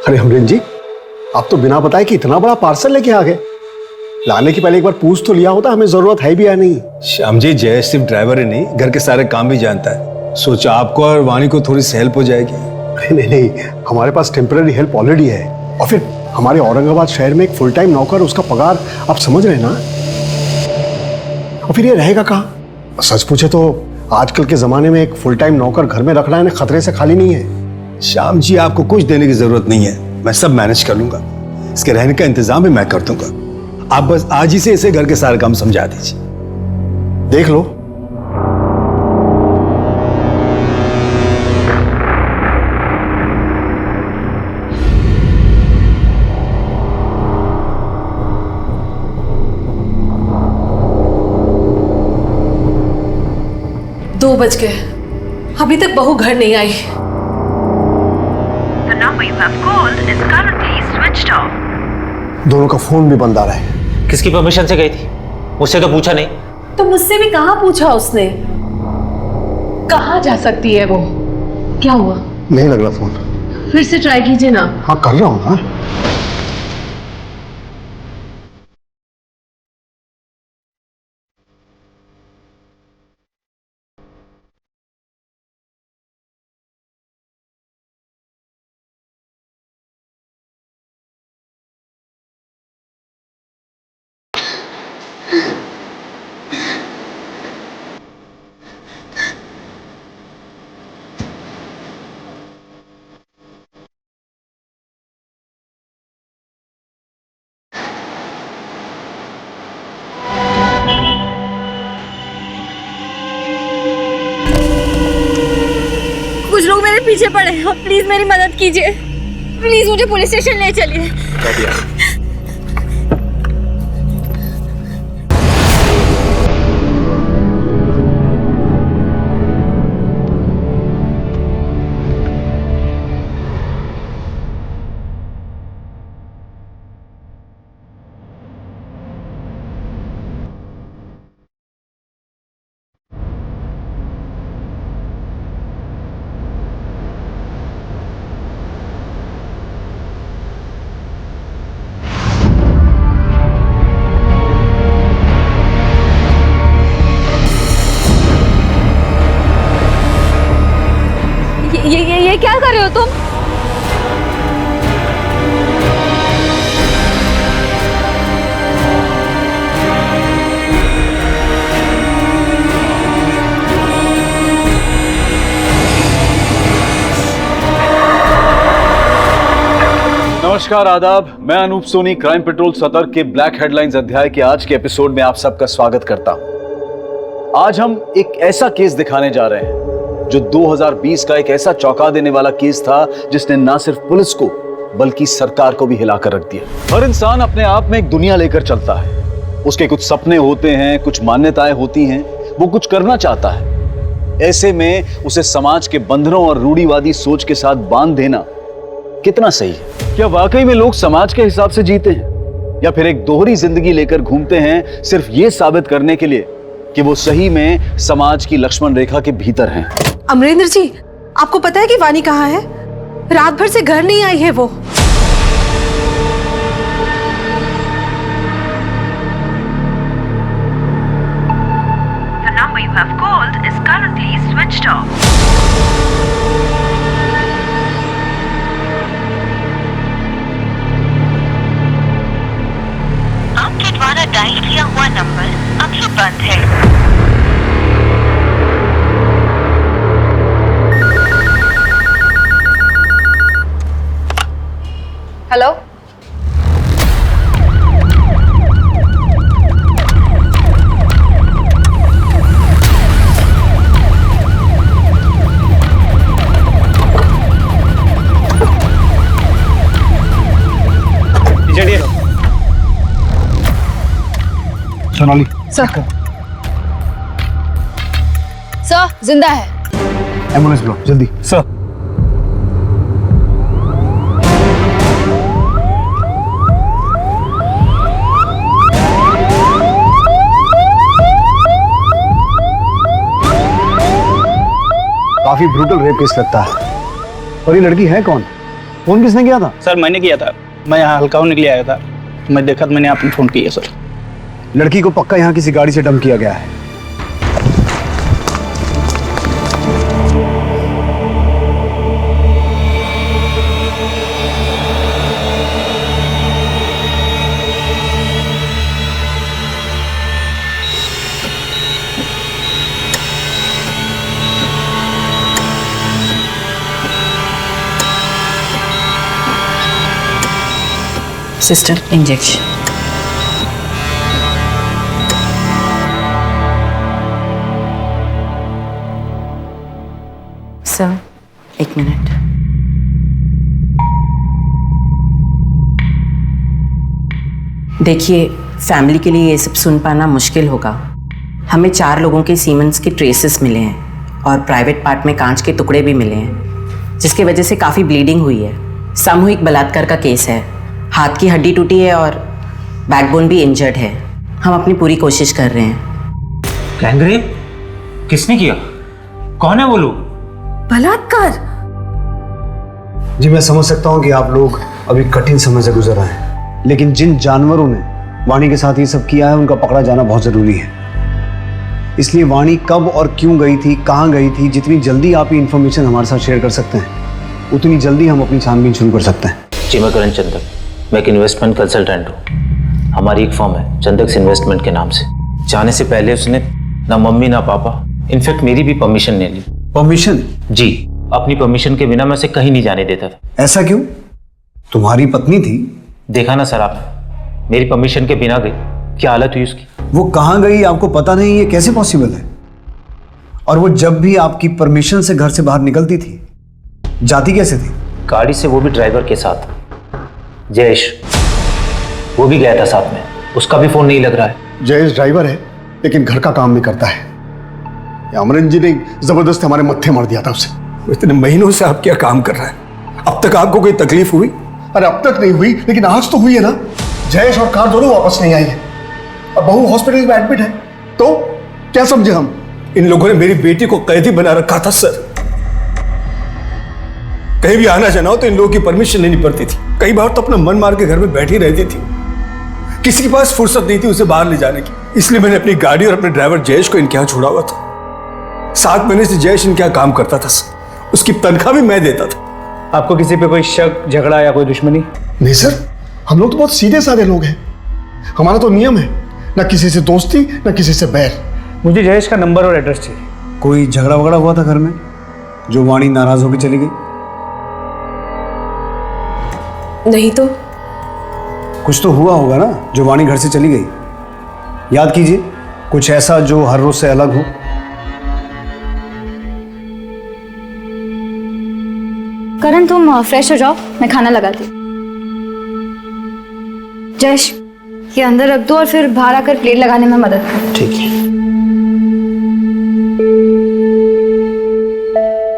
अरे अमरीन जी, आप तो बिना बताए कि इतना बड़ा पार्सल लेके आ गए। लाने के पहले एक बार पूछ तो लिया होता, हमें जरूरत है भी या नहीं। श्याम जी, जय सिर्फ ड्राइवर ही नहीं, घर के सारे काम भी जानता है। सोचा आपको और वाणी को थोड़ी सी हेल्प हो जाएगी। नहीं नहीं, हमारे पास टेम्पररी हेल्प ऑलरेडी है। और फिर हमारे औरंगाबाद शहर में एक फुल टाइम नौकर, उसका पगार आप समझ रहे हैं ना। और फिर ये रहेगा कहाँ? सच पूछे तो आजकल के जमाने में एक फुल टाइम नौकर घर में रखना है खतरे से खाली नहीं है। श्याम जी, आपको कुछ देने की जरूरत नहीं है, मैं सब मैनेज कर लूंगा। इसके रहने का इंतजाम भी मैं कर दूंगा। आप बस आज ही से इसे घर के सारे काम समझा दीजिए। देख लो। दो बज गए, अभी तक बहू घर नहीं आई। The number you have called is currently switched off. दोनों का फोन भी बंद आ रहा है। किसकी परमिशन से गई थी? मुझसे तो पूछा नहीं। तो मुझसे भी कहाँ पूछा उसने? कहाँ जा सकती है वो? क्या हुआ? नहीं लग रहा फोन। फिर से ट्राई कीजिए ना। हाँ कर रहा हूँ ना। कुछ लोग मेरे पीछे पड़े हैं, प्लीज मेरी मदद कीजिए। प्लीज मुझे पुलिस स्टेशन ले चलिए। ये क्या कर रहे हो तुम? नमस्कार, आदाब। मैं अनूप सोनी, क्राइम पेट्रोल सतर्क के ब्लैक हेडलाइंस अध्याय के आज के एपिसोड में आप सबका स्वागत करता हूं। आज हम एक ऐसा केस दिखाने जा रहे हैं जो 2020 का एक ऐसा चौंका देने वाला केस था जिसने ना सिर्फ पुलिस को बल्कि सरकार को भी हिलाकर रख दिया। हर इंसान अपने आप में एक दुनिया लेकर चलता है। उसके कुछ सपने होते हैं, कुछ मान्यताएं होती हैं, वो कुछ करना चाहता है। ऐसे में उसे समाज के बंधनों और रूढ़िवादी सोच के साथ बांध देना कितना सही है? क्या वाकई में लोग समाज के हिसाब से जीते हैं या फिर एक दोहरी जिंदगी लेकर घूमते हैं सिर्फ ये साबित करने के लिए कि वो सही में समाज की लक्ष्मण रेखा के भीतर हैं? अमरेंद्र जी, आपको पता है कि वाणी कहाँ है? रात भर से घर नहीं आई है वो। The number you have called is currently switched off. आपके द्वारा डायल किया हुआ नंबर अभी बंद है। हेलो, चलिए। सोनाली सर जिंदा है। एम्बुलेंस बुलाओ जल्दी। सर, काफी ब्रूटल रेप केस लगता है। और ये लड़की है कौन? फोन किसने किया था? सर मैंने किया था, मैं यहाँ हल्का होने के लिए आया था, मैं देखा तो मैंने आपने फ़ोन किया सर। लड़की को पक्का यहाँ किसी गाड़ी से डंप किया गया है। Sister injection. Sir 1 minute. देखिए, फैमिली के लिए ये सब सुन पाना मुश्किल होगा। हमें 4 लोगों के सीमेंस के ट्रेसेस मिले हैं और प्राइवेट पार्ट में कांच के टुकड़े भी मिले हैं, जिसकी वजह से काफ़ी ब्लीडिंग हुई है। सामूहिक बलात्कार का केस है। हाथ की हड्डी टूटी है और बैकबोन भी इंजर्ड है। हम अपनी पूरी कोशिश कर रहे हैं। गैंगरेप? किसने किया? कौन है वो लोग? बलात्कार? जी मैं समझ सकता हूँ कि आप लोग अभी कठिन समय से गुजर रहे हैं, लेकिन जिन जानवरों ने वाणी के साथ ये सब किया है उनका पकड़ा जाना बहुत जरूरी है। इसलिए वाणी कब और क्यों गई थी, कहाँ गई थी, जितनी जल्दी आप ये इन्फॉर्मेशन हमारे साथ शेयर कर सकते हैं उतनी जल्दी हम अपनी छानबीन शुरू कर सकते हैं। जी मैं करण चंदक, मैं एक इन्वेस्टमेंट कंसल्टेंट हूँ। हमारी एक फर्म है चंदक्स इन्वेस्टमेंट के नाम से। जाने से पहले उसने ना मम्मी ना पापा, इनफैक्ट मेरी भी परमिशन नहीं ली। परमिशन? जी, अपनी परमिशन के बिना मैं उसे कहीं नहीं जाने देता था। ऐसा क्यों? तुम्हारी पत्नी थी। देखा ना सर आपने, मेरी परमिशन के बिना गई, क्या हालत हुई उसकी। वो कहाँ गई आपको पता नहीं, ये कैसे पॉसिबल है? और वो जब भी आपकी परमिशन से घर से बाहर निकलती थी, जाती कैसे थी? गाड़ी से, वो भी ड्राइवर के साथ। जयेश, वो भी गया था साथ में, उसका भी फोन नहीं लग रहा है। जयेश ड्राइवर है लेकिन घर का काम नहीं करता है। अमरन जी ने जबरदस्त हमारे मत्थे मार दिया था उसे। इतने महीनों से आप क्या काम कर रहा है? अब तक आपको कोई तकलीफ हुई? अरे अब तक नहीं हुई, लेकिन आज तो हुई है ना। जयेश और कार दोनों वापस नहीं आई है। अब बहू हॉस्पिटल में एडमिट है, तो क्या समझे हम? इन लोगों ने मेरी बेटी को कैदी बना रखा था सर। कहीं भी आना जाना हो तो इन लोगों की परमिशन लेनी पड़ती थी। कई बार तो अपना मन मार के घर में बैठी रहती थी, किसी के पास फुर्सत नहीं थी उसे बाहर ले जाने की। इसलिए मैंने अपनी गाड़ी और अपने ड्राइवर जयेश को इनके यहाँ छोड़ा हुआ था। 7 महीने से जयेश इनके यहाँ काम करता था सर, उसकी तनख्वाह भी मैं देता था। आपको किसी पे कोई शक, झगड़ा या कोई दुश्मनी? नहीं सर, हम लोग तो बहुत सीधे साधे लोग हैं। हमारा तो नियम है, ना किसी से दोस्ती ना किसी से बैर। मुझे जयेश का नंबर और एड्रेस चाहिए। कोई झगड़ा वगड़ा हुआ था घर में जो वाणी नाराज होकर चली गई? नहीं तो। कुछ तो हुआ होगा ना जो वाणी घर से चली गई। याद कीजिए, कुछ ऐसा जो हर रोज से अलग हो। करण तुम फ्रेश हो जाओ, मैं खाना लगाती हूँ। जयेश ये अंदर रख दो और फिर बाहर आकर प्लेट लगाने में मदद कर। ठीक है।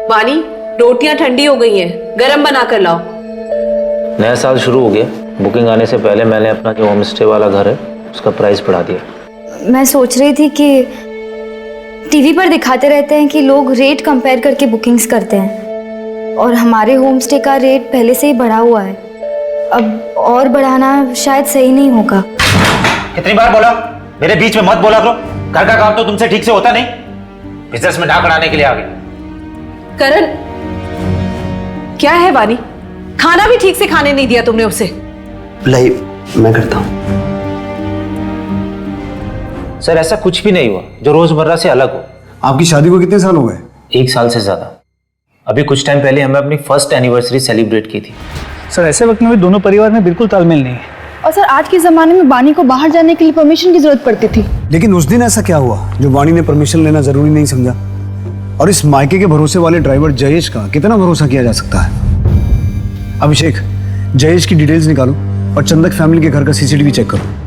वाणी, रोटियां ठंडी हो गई हैं, गरम बना कर लाओ। नया साल शुरू हो गया, बुकिंग आने से पहले मैंने अपना जो होम स्टे वाला घर है उसका प्राइस बढ़ा दिया। मैं सोच रही थी कि टीवी पर दिखाते रहते हैं कि लोग रेट कंपेयर करके बुकिंग्स करते हैं, और हमारे होम स्टे का रेट पहले से ही बढ़ा हुआ है। अब और बढ़ाना शायद सही नहीं होगा। कितनी बार बोला, मेरे बीच में मत बोला करो। घर का काम तो तुमसे ठीक से होता नहीं, बिजनेस में नाक अड़ाने के लिए आ गए। करण, क्या है वाणी? खाना भी ठीक से खाने नहीं दिया तुमने उसे। मैं करता हूँ। सर ऐसा कुछ भी नहीं हुआ जो रोजमर्रा से अलग हो। आपकी शादी को कितने साल हो गए? 1 साल से ज्यादा। अभी कुछ टाइम पहले हमें अपनी फर्स्ट एनिवर्सरी सेलिब्रेट की थी। सर ऐसे वक्त में भी दोनों परिवार में बिल्कुल तालमेल नहीं है। और सर आज के ज़माने में वाणी को बाहर जाने के लिए परमिशन की जरूरत पड़ती थी। लेकिन उस दिन ऐसा क्या हुआ जो वाणी ने परमिशन लेना जरूरी नहीं समझा? और इस मायके के भरोसे वाले ड्राइवर जयेश का कितना भरोसा किया जा सकता है? अभिषेक, जयेश की डिटेल्स निकालो और चंदक फैमिली के घर का सीसीटीवी चेक करो।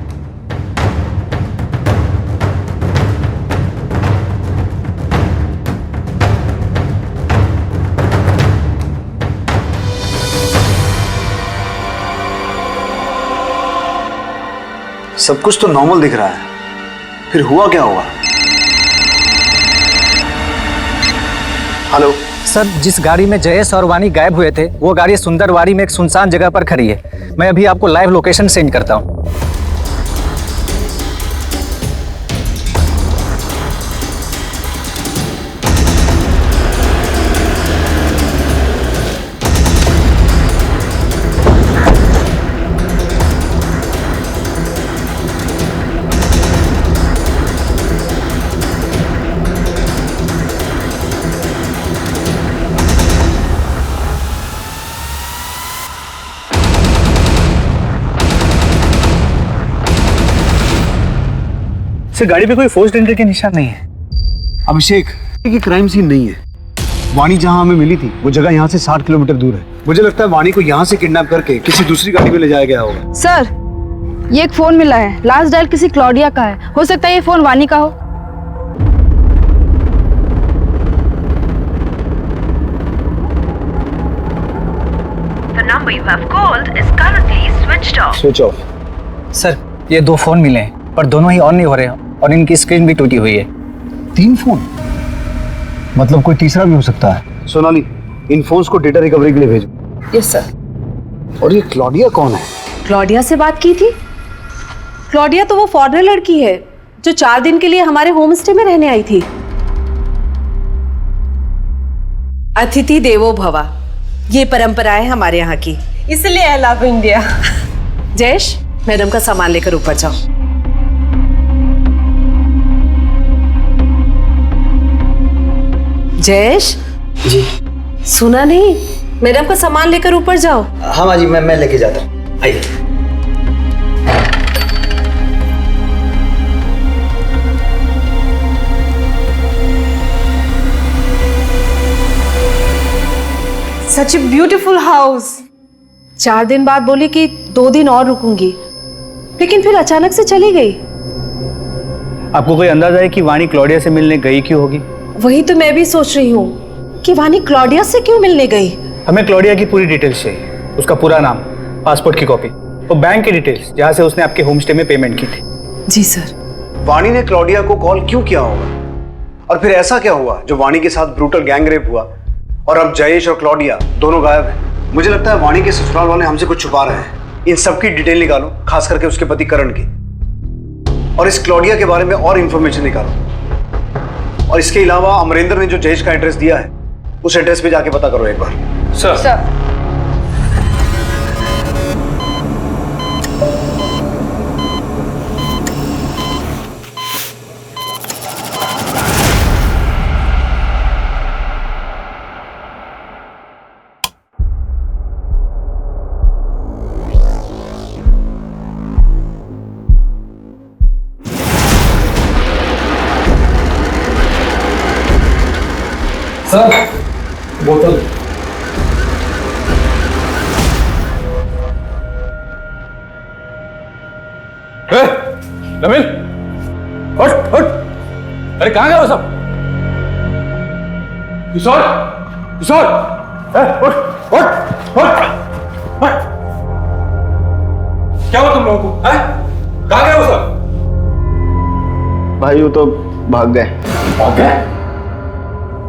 सब कुछ तो नॉर्मल दिख रहा है, फिर हुआ क्या होगा? हेलो। सर, जिस गाड़ी में जयेश और वानी गायब हुए थे वो गाड़ी सुंदरवाड़ी में एक सुनसान जगह पर खड़ी है। मैं अभी आपको लाइव लोकेशन सेंड करता हूँ। सर, गाड़ी पे कोई फोर्स्ड एंट्री के निशान नहीं है। अभिषेक, ये क्राइम सीन नहीं है। वानी जहां हमें मिली थी वो जगह यहाँ से 60 किलोमीटर दूर है। मुझे लगता है वानी को यहाँ से किडनैप करके किसी दूसरी गाड़ी में ले जाया गया होगा। सर, ये एक फोन मिला है, लास्ट डायल किसी क्लॉडिया का है। हो सकता है ये फोन वानी का हो। The number you have called is currently switched off. Switch off. Sir, ये 2 फोन मिले हैं पर दोनों ही ऑन नहीं हो रहे हैं और इनकी स्क्रीन भी टूटी हुई है। 3 फोन, मतलब कोई तीसरा भी हो सकता है। सोनाली, इन फोन्स को डेटा रिकवरी के लिए भेजो। Yes sir. और ये क्लॉडिया कौन है? क्लॉडिया से बात की थी? क्लॉडिया तो वो फॉरेनर लड़की है जो 4 दिन के लिए हमारे होम स्टे में रहने आई थी। अतिथि देवो भवा, ये परंपरा है हमारे यहाँ की, इसलिए I love India. Jayesh, madam का सामान लेकर ऊपर जाओ। जयेश जी। सुना नहीं? मैडम का सामान लेकर ऊपर जाओ। हाँ माँ जी, मैं लेके जाता हूँ। आइए। सच ए ब्यूटीफुल हाउस। 4 दिन बाद बोली कि 2 दिन और रुकूंगी, लेकिन फिर अचानक से चली गई। आपको कोई अंदाजा है कि वानी क्लॉडिया से मिलने गई क्यों होगी? वही तो मैं भी सोच रही हूँ कि वानी क्लॉडिया से क्यों मिलने गई। हमें क्लॉडिया की पूरी डिटेल्स चाहिए। उसका पूरा नाम, पासपोर्ट की कॉपी, वो बैंक की डिटेल्स जहाँ से उसने आपके होम स्टे में पेमेंट की थी। जी सर। वानी ने क्लॉडिया को कॉल क्यों किया होगा? और फिर ऐसा क्या हुआ जो वानी के साथ ब्रूटल गैंग रेप हुआ और अब जयेश और क्लॉडिया दोनों गायब हैं? मुझे लगता है वानी के ससुराल वाले हमसे कुछ छुपा रहे हैं। इन सब की डिटेल निकालो, खास करके उसके पति करण की, और इस क्लॉडिया के बारे में और इंफॉर्मेशन निकालो। और इसके अलावा अमरेंद्र ने जो जयेश का एड्रेस दिया है उस एड्रेस पे जाके पता करो एक बार। सर। सर, बोतल। नमिल, उठ उठ। अरे कहाँ गए वो सब? किशोर, किशोर, उठ उठ उठ। क्या हुआ तुम लोगों को? कहाँ गए वो सब? भाई वो तो भाग गए। भाग गए?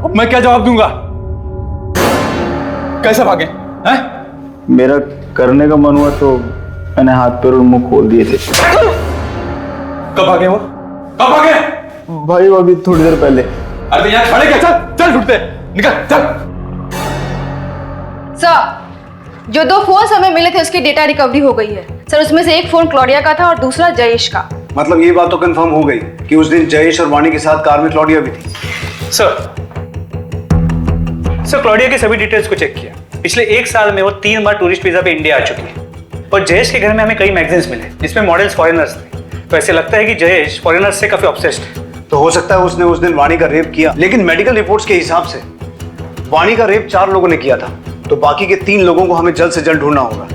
अब मैं क्या जवाब दूंगा? कैसे भागे? हैं? मेरा करने का मन हुआ तो मैंने हाथ पैर और मुंह खोल दिए थे। कब भागे वो? कब भागे? भाई वो अभी थोड़ी देर पहले। अरे यहाँ खड़े क्या? चल चल, ढूंढते निकल चल। सर, जो 2 फोन हमें मिले थे उसकी डेटा रिकवरी हो गई है सर। उसमें से एक फोन क्लॉडिया का था और दूसरा जयेश का। मतलब ये बात तो कंफर्म हो गई कि उस दिन जयेश और वानी के साथ कार में क्लॉडिया भी थी। सर क्लॉडिया की सभी डिटेल्स को चेक किया। पिछले 1 साल में वो 3 बार टूरिस्ट वीजा पे इंडिया आ चुकी है। और जयेश के घर में हमें कई मैगजीन्स मिले जिसमें मॉडल्स फॉरेनर्स थे। तो ऐसे लगता है कि जयेश फॉरेनर्स से काफी ऑब्सेस्ड है। तो हो सकता है उसने उस दिन वानी का रेप किया, लेकिन मेडिकल रिपोर्ट्स के हिसाब से वानी का रेप 4 लोगों ने किया था। तो बाकी के 3 लोगों को हमें जल्द से जल्द ढूंढना होगा।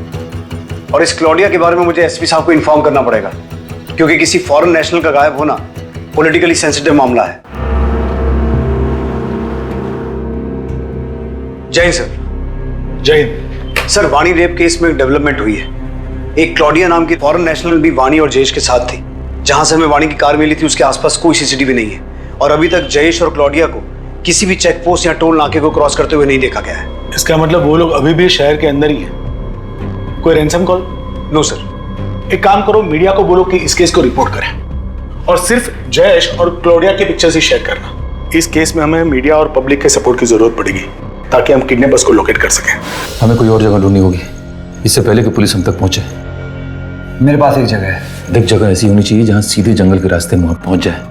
और इस क्लॉडिया के बारे में मुझे एसपी साहब को इन्फॉर्म करना पड़ेगा, क्योंकि किसी फॉरेन नेशनल का गायब होना पॉलिटिकली सेंसिटिव मामला है। जय हिंद सर। जय हिंद। सर, वानी रेप केस में डेवलपमेंट हुई है। एक क्लॉडिया नाम की फॉरेन नेशनल भी वानी और जयेश के साथ थी। जहां से हमें वानी की कार मिली थी उसके आसपास कोई सीसीटीवी नहीं है। और अभी तक जयेश और क्लॉडिया को किसी भी चेक पोस्ट या टोल नाके को क्रॉस करते हुए नहीं देखा गया है। इसका मतलब वो लोग अभी भी शहर के अंदर ही हैं। कोई रैंसम कॉल? No sir. एक काम करो, मीडिया को बोलो कि इस केस को रिपोर्ट करें और सिर्फ जयेश और क्लोडिया की पिक्चर्स ही शेयर करना। इस केस में हमें मीडिया और पब्लिक के सपोर्ट की जरूरत पड़ेगी ताकि हम किडनैपर्स को लोकेट कर सकें। हमें कोई और जगह ढूंढनी होगी इससे पहले कि पुलिस हम तक पहुंचे। मेरे पास एक जगह है। देख, जगह ऐसी होनी चाहिए जहां सीधे जंगल के रास्ते में पहुंच जाए।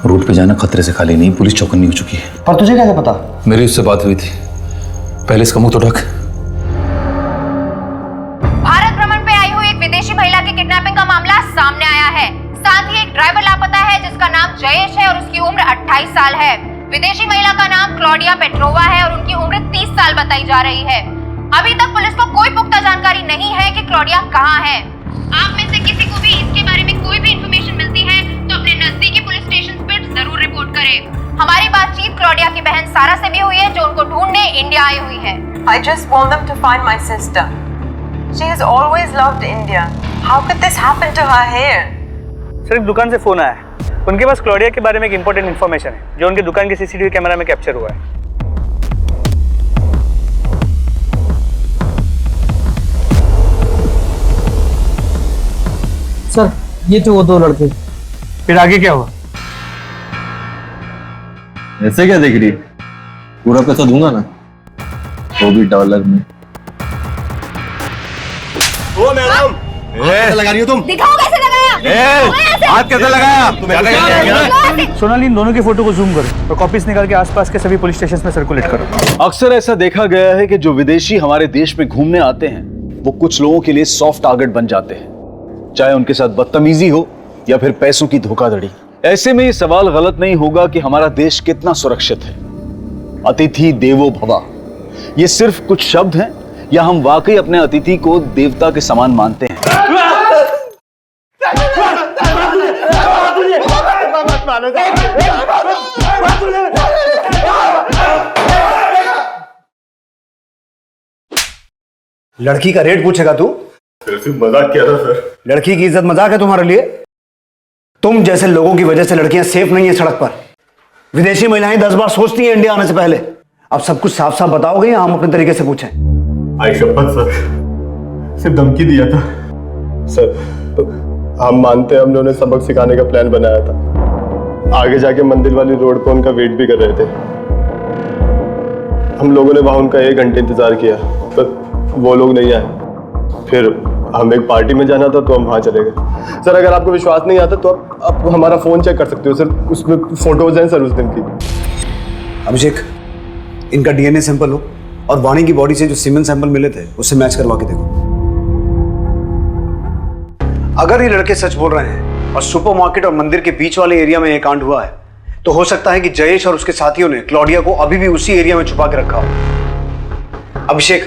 रोड पे जाना खतरे से खाली नहीं, पुलिस चौकन्नी हो चुकी है। पर तुझे कैसे पता? मेरी उससे बात हुई थी। पहले इसका मुंह तो ढक। भारत भ्रमण पे आई हुई एक विदेशी महिला की किडनैपिंग का मामला सामने आया है। साथ ही एक ड्राइवर लापता है जिसका नाम जयेश है और उसकी उम्र 28 साल है। विदेशी महिला का नाम क्लॉडिया पेट्रोवा है और उनकी उम्र 30 साल बताई जा रही है। अभी तक पुलिस को कोई पुख्ता जानकारी नहीं है कि क्लॉडिया कहाँ है। आप में से किसी को भी इसके बारे में कोई भी इंफॉर्मेशन मिलती है तो अपने नजदीकी पुलिस स्टेशन पर जरूर रिपोर्ट करें। हमारी बातचीत क्लॉडिया की बहन सारा से भी हुई है जो उनको ढूंढने इंडिया आई हुई है। I just want them to find my sister. She has always loved India. How could this happen to her here? Sir, एक दुकान से फोन आया है। उनके पास क्लॉडिया के बारे में एक इंपॉर्टेंट इन्फॉर्मेशन है जो उनकी दुकान के सीसीटीवी कैमरा में कैप्चर हुआ है। सर, ये थे वो दो लड़के। फिर आगे क्या हुआ? ऐसे क्या देख रही है? पूरा पैसा दूंगा ना, वो भी डॉलर में। ओ मैडम, कैसे लगा रही हो तुम? दिखाओ कैसे लगाया। हाथ कैसे लगाया? सोनाली, इन दोनों की फोटो को जूम करो और कॉपीज निकाल के आसपास के सभी पुलिस स्टेशन में सर्कुलेट करो। अक्सर ऐसा देखा गया है कि जो विदेशी हमारे देश में घूमने आते हैं वो कुछ लोगों के लिए सॉफ्ट टारगेट बन जाते हैं, चाहे उनके साथ बदतमीजी हो या फिर पैसों की धोखाधड़ी। ऐसे में ये सवाल गलत नहीं होगा कि हमारा देश कितना सुरक्षित है। अतिथि देवो भव, ये सिर्फ कुछ शब्द हैं या हम वाकई अपने अतिथि को देवता के समान मानते हैं? लड़की का रेट पूछेगा तू? सिर्फ मजाक किया था सर। लड़की की इज्जत मजाक है तुम्हारे लिए? तुम जैसे लोगों की वजह से लड़कियां सेफ नहीं है सड़क पर। विदेशी महिलाएं 10 बार सोचती हैं इंडिया आने से पहले। अब सब कुछ साफ साफ बताओगे या हम अपने तरीके से पूछें? आई शपथ सर, सिर्फ धमकी दिया था सर। हम मानते हैं हमने उन्हें सबक सिखाने का प्लान बनाया था। आगे जाके मंदिर वाली रोड पर उनका वेट भी कर रहे थे। हम लोगों ने वहां उनका 1 घंटे इंतजार किया पर वो लोग नहीं आए। फिर हम एक पार्टी में जाना था तो हम वहां चले गए। सर, अगर आपको विश्वास नहीं आता तो आप हमारा फोन चेक कर सकते हो सर, उसमें फोटोज हैं सर उस दिन की। अभिषेक, इनका डीएनए सैंपल हो और वाणी की बॉडी से जो सीमेंट सैंपल मिले थे उससे मैच करवा के देखो। अगर ये लड़के सच बोल रहे हैं और सुपरमार्केट और मंदिर के बीच वाले एरिया में ये कांड हुआ है तो हो सकता है कि जयेश और उसके साथियों ने क्लॉडिया को अभी भी उसी एरिया में छुपा के रखा हो। अभिषेक,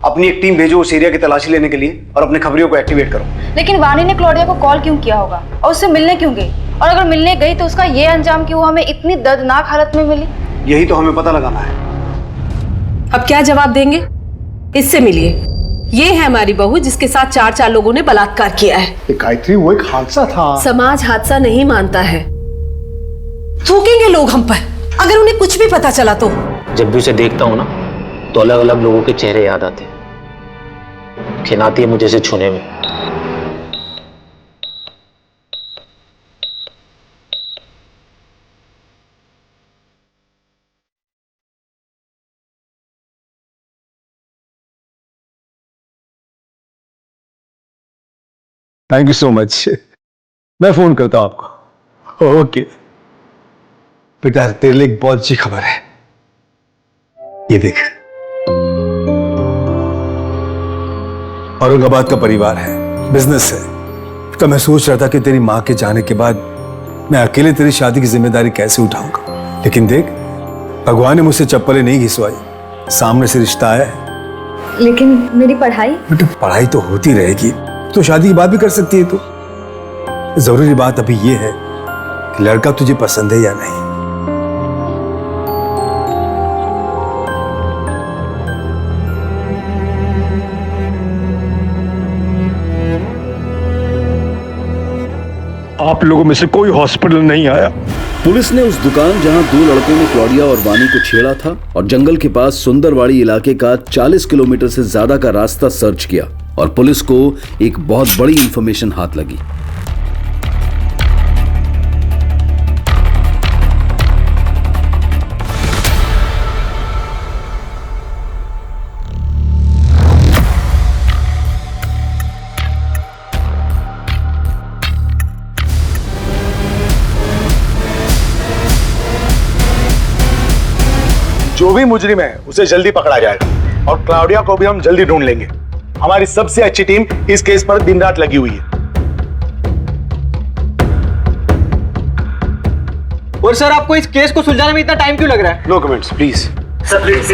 अपनी एक टीम भेजो उस एरिया की तलाशी लेने के लिए और अपने खबरियों को एक्टिवेट करो। लेकिन वाणी ने क्लॉडिया को कॉल क्यों किया होगा और उससे मिलने क्यों गई? और अगर मिलने गई तो उसका ये अंजाम कि वो हमें इतनी दर्दनाक हालत में मिली? यही तो हमें पता लगाना है। अब क्या जवाब देंगे? इससे मिलिए। ये है हमारी बहू जिसके साथ 4 लोगों ने बलात्कार किया है। गायत्री, वो एक हादसा था। समाज हादसा नहीं मानता है। थूकेंगे लोग हम पर अगर उन्हें कुछ भी पता चला तो। जब भी उसे देखता हूं ना तो अलग अलग लोगों के चेहरे याद आते हैं। खिनाती है मुझे इसे छूने में। Thank you so much. मैं फोन करता हूं आपको। ओके बेटा, तेरे लिए एक बहुत अच्छी खबर है। ये देख, औरंगाबाद का परिवार है, बिजनेस है। तो मैं सोच रहा था कि तेरी मां के जाने के बाद मैं अकेले तेरी शादी की जिम्मेदारी कैसे उठाऊंगा, लेकिन देख, भगवान ने मुझसे चप्पलें नहीं घिसवाई, सामने से रिश्ता आया है। लेकिन मेरी पढ़ाई? बेटा, पढ़ाई तो होती रहेगी, तो शादी की बात भी कर सकती है तू। जरूरी बात अभी ये है कि लड़का तुझे पसंद है या नहीं। आप लोगों में से कोई हॉस्पिटल नहीं आया पुलिस ने उस दुकान जहां दो लड़कों ने क्लॉडिया और वानी को छेड़ा था और जंगल के पास सुंदरवाड़ी इलाके का 40 किलोमीटर से ज्यादा का रास्ता सर्च किया और पुलिस को एक बहुत बड़ी इंफॉर्मेशन हाथ लगी। जो भी मुजरिम है उसे जल्दी पकड़ा जाएगा और क्लाउडिया को भी हम जल्दी ढूंढ लेंगे। हमारी सबसे अच्छी टीम इस केस पर दिन रात लगी हुई है। और सर आपको इस केस को सुलझाने में इतना टाइम क्यों लग रहा है? No comments please. Sir please.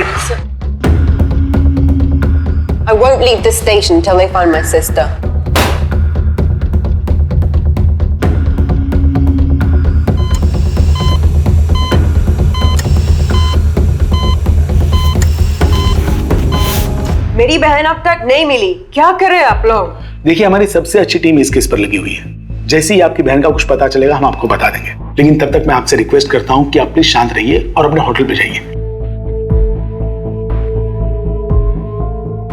I won't leave this station till they find my sister. मेरी बहन अब तक नहीं मिली, क्या कर रहे हैं आप लोग? देखिए हमारी सबसे अच्छी टीम इस केस पर लगी हुई है। जैसे ही आपकी बहन का कुछ पता चलेगा हम आपको बता देंगे, लेकिन तब तक मैं आपसे रिक्वेस्ट करता हूं कि आप प्लीज शांत रहिए और अपने होटल पे जाइए।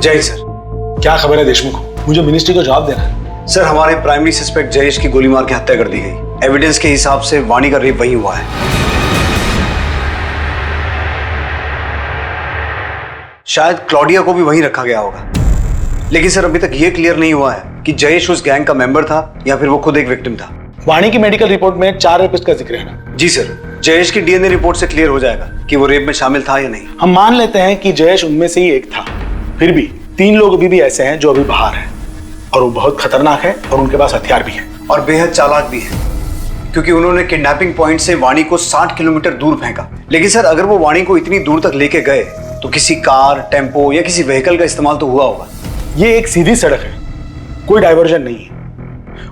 जय सर। क्या खबर है देशमुख? मुझे मिनिस्ट्री को जवाब देना है। सर हमारे प्राइमरी सस्पेक्ट जयेश की गोली मार के हत्या कर दी गई। एविडेंस के हिसाब से वाणी का रेप वहीं हुआ है। शायद क्लॉडिया को भी वहीं रखा गया होगा, लेकिन सर अभी तक ये क्लियर नहीं हुआ है कि जयेश उस गैंग का मेंबर था या फिर वो खुद एक विक्टिम था। वाणी की मेडिकल रिपोर्ट में 4 रेपिस्ट का जिक्र है ना? जी सर, जयेश की डीएनए रिपोर्ट से क्लियर हो जाएगा कि वो रेप में शामिल था या नहीं। हम मान लेते हैं कि जयेश उनमें से ही एक था, फिर भी 3 लोग अभी भी ऐसे हैं जो अभी बाहर हैं और वो बहुत खतरनाक है और उनके पास हथियार भी है और बेहद चालाक भी है, क्योंकि उन्होंने किडनैपिंग पॉइंट से वाणी को 60 किलोमीटर दूर फेंका। लेकिन सर अगर वो वाणी को इतनी दूर तक लेके गए तो किसी कार, टेम्पो या किसी व्हीकल का इस्तेमाल तो हुआ होगा। ये एक सीधी सड़क है, कोई डाइवर्जन नहीं है।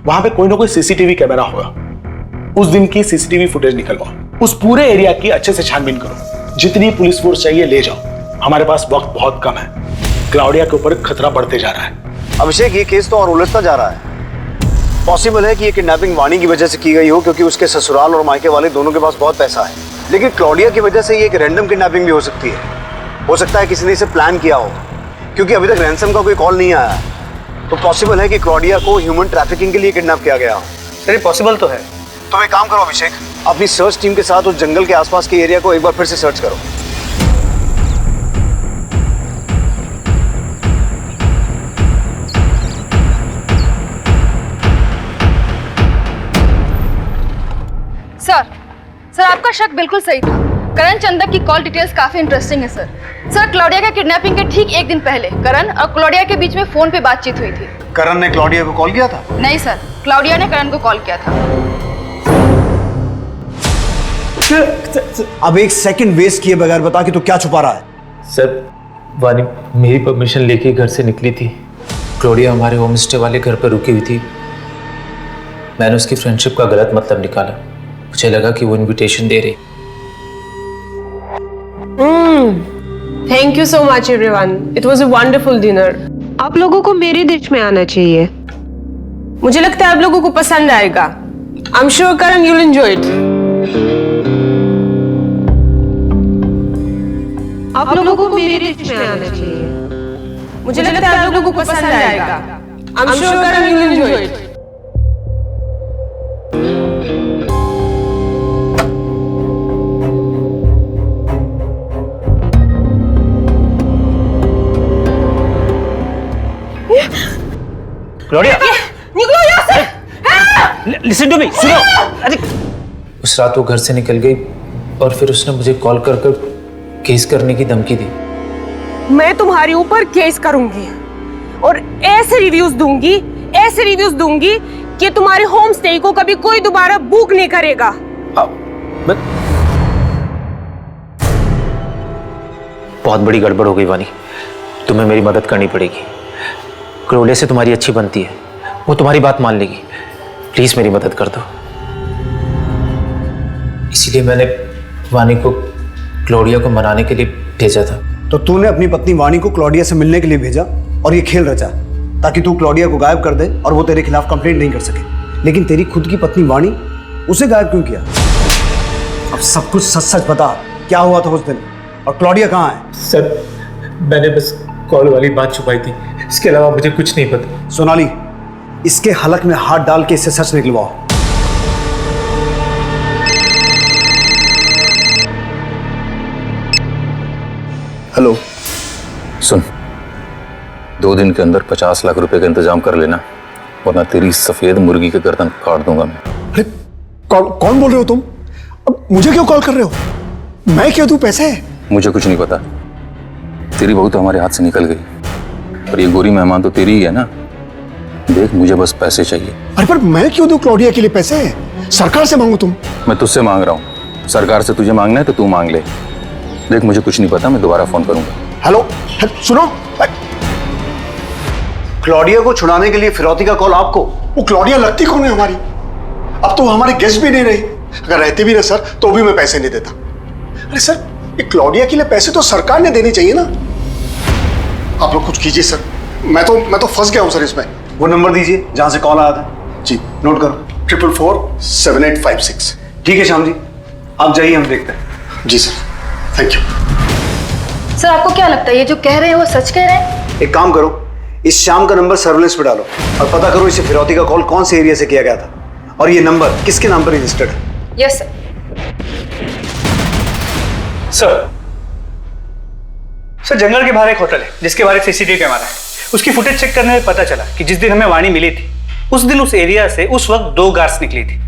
वहां पे कोई ना कोई सीसीटीवी कैमरा होगा। उस दिन की सीसीटीवी फुटेज निकलवाओ, उस पूरे एरिया की अच्छे से छानबीन करो। जितनी पुलिस फोर्स चाहिए ले जाओ, हमारे पास वक्त बहुत कम है। क्लाउडिया के ऊपर खतरा बढ़ते जा रहा है। अभिषेक ये केस तो और उलझता जा रहा है। पॉसिबल है कि ये किडनैपिंग वाणी की वजह से की गई हो, क्योंकि उसके ससुराल और मायके वाले दोनों के पास बहुत पैसा है। लेकिन क्लॉडिया की वजह से ये एक रैंडम किडनैपिंग भी हो सकती है। हो सकता है किसी ने इसे प्लान किया हो, क्योंकि अभी तक रैंसम का कोई कॉल नहीं आया है। तो पॉसिबल है कि क्लॉडिया को ह्यूमन ट्रैफिकिंग के लिए किडनैप किया गया हो। सर पॉसिबल तो है। तो एक काम करो अभिषेक, अपनी सर्च टीम के साथ उस जंगल के आसपास के एरिया को एक बार फिर से सर्च करो। सर आपका शक बिल्कुल सही था। करण चंदक की कॉल डिटेल्स काफी इंटरेस्टिंग है सर। सर क्लॉडिया का किडनैपिंग के ठीक 1 दिन पहले करण और क्लॉडिया के बीच में फोन पे बातचीत हुई थी। करण ने क्लॉडिया को कॉल किया था? नहीं सर, क्लॉडिया ने करण को कॉल किया था। अब 1 सेकंड वेस्ट किए बगैर बता कि तू क्या छुपा रहा है? सर वानी मेरी परमिशन लेके घर से निकली थी। क्लॉडिया हमारे होम स्टे वाले घर पर रुकी हुई थी। मैंने उसकी फ्रेंडशिप का गलत मतलब निकाला। मुझे लगा कि वो इनविटेशन दे रही। Thank you so much everyone, it was a wonderful dinner. आप लोगों को मेरे डिश में आना चाहिए, मुझे लगता है आप लोगों को पसंद आएगा। I am sure Karan you will enjoy it. आप लोगों को मेरे डिश में आना चाहिए, मुझे लगता है आप लोगों को पसंद आएगा। I am sure Karan you will enjoy it. Claudia निकलो यहाँ से। लिसन टू मी, सुनो। अरे उस रात वो घर से निकल गई और फिर उसने मुझे कॉल कर केस करने की धमकी दी। मैं तुम्हारे ऊपर केस करूंगी और ऐसे रिव्यूज दूंगी कि तुम्हारे होम स्टे को कभी कोई दोबारा बुक नहीं करेगा। बहुत बड़ी गड़बड़ हो गई वानी, तुम्हें मेरी मदद करनी पड़ेगी। क्लॉडिया से तुम्हारी अच्छी बनती है, वो तुम्हारी बात मान लेगी। प्लीज मेरी मदद कर दो। इसीलिए मैंने वानी को क्लॉडिया को मनाने के लिए भेजा था। तो तूने अपनी पत्नी वानी को क्लॉडिया से मिलने के लिए भेजा और ये खेल रचा ताकि तू क्लॉडिया को गायब कर दे और वो तेरे खिलाफ कंप्लेंट नहीं कर सके। लेकिन तेरी खुद की पत्नी वानी, उसे गायब क्यों किया? सब कुछ सच सच बता, क्या हुआ था उस दिन और क्लॉडिया कहाँ है? सर मैंने बस कॉल वाली बात छुपाई थी, इसके अलावा मुझे कुछ नहीं पता। सोनाली, इसके हलक में हाथ डाल के इससे सच निकलवाओ। हेलो, सुन, 2 दिन के अंदर 50 लाख रुपए का इंतजाम कर लेना, वरना तेरी सफेद मुर्गी के गर्दन काट दूंगा मैं। अरे कौन बोल रहे हो तुम? अब मुझे क्यों कॉल कर रहे हो? मैं क्यों दूं पैसे? मुझे कुछ नहीं पता, तेरी बहू तो हमारे हाथ से निकल गई और ये गोरी मेहमान तो तेरी ही है ना। देख, मुझे बस पैसे चाहिए। अरे पर मैं क्यों दूं क्लॉडिया के लिए पैसे? सरकार से मांगू तुम? मैं तुझसे मांग रहा हूँ, सरकार से तुझे मांगना है तो तू मांग ले। देख, मुझे कुछ नहीं पता, मैं दोबारा फोन करूंगा। हेलो, सुनो, क्लॉडिया को छुड़ाने के लिए फिरौती का कॉल आपको? वो क्लॉडिया लगती कौन है हमारी? अब तो वो हमारी गेस्ट भी नहीं रही। अगर रहती भी ना सर, तो भी मैं पैसे नहीं देता। अरे सर, ये क्लॉडिया के लिए पैसे तो सरकार ने देने चाहिए ना। आप लोग कुछ कीजिए सर, मैं तो फंस गया हूं सर इसमें। वो नंबर दीजिए जहां से कॉल आया था। जी, नोट करो, 444-7856। ठीक है श्याम जी, आप जाइए, हम देखते हैं। जी सर, थैंक यू। सर आपको क्या लगता है ये जो कह रहे हैं वो सच कह रहे हैं? एक काम करो, इस शाम का नंबर सर्विलेंस पे डालो और पता करो इसे फिरौती का कॉल कौन से एरिया से किया गया था और ये नंबर किसके नाम पर रजिस्टर्ड है। Yes sir. सर जंगल के बाहर एक होटल है जिसके बाहर एक सीसीटीवी कैमरा है। उसकी फुटेज चेक करने में पता चला कि जिस दिन हमें वाणी मिली थी उस दिन उस एरिया से उस वक्त 2 कार्स निकली थी।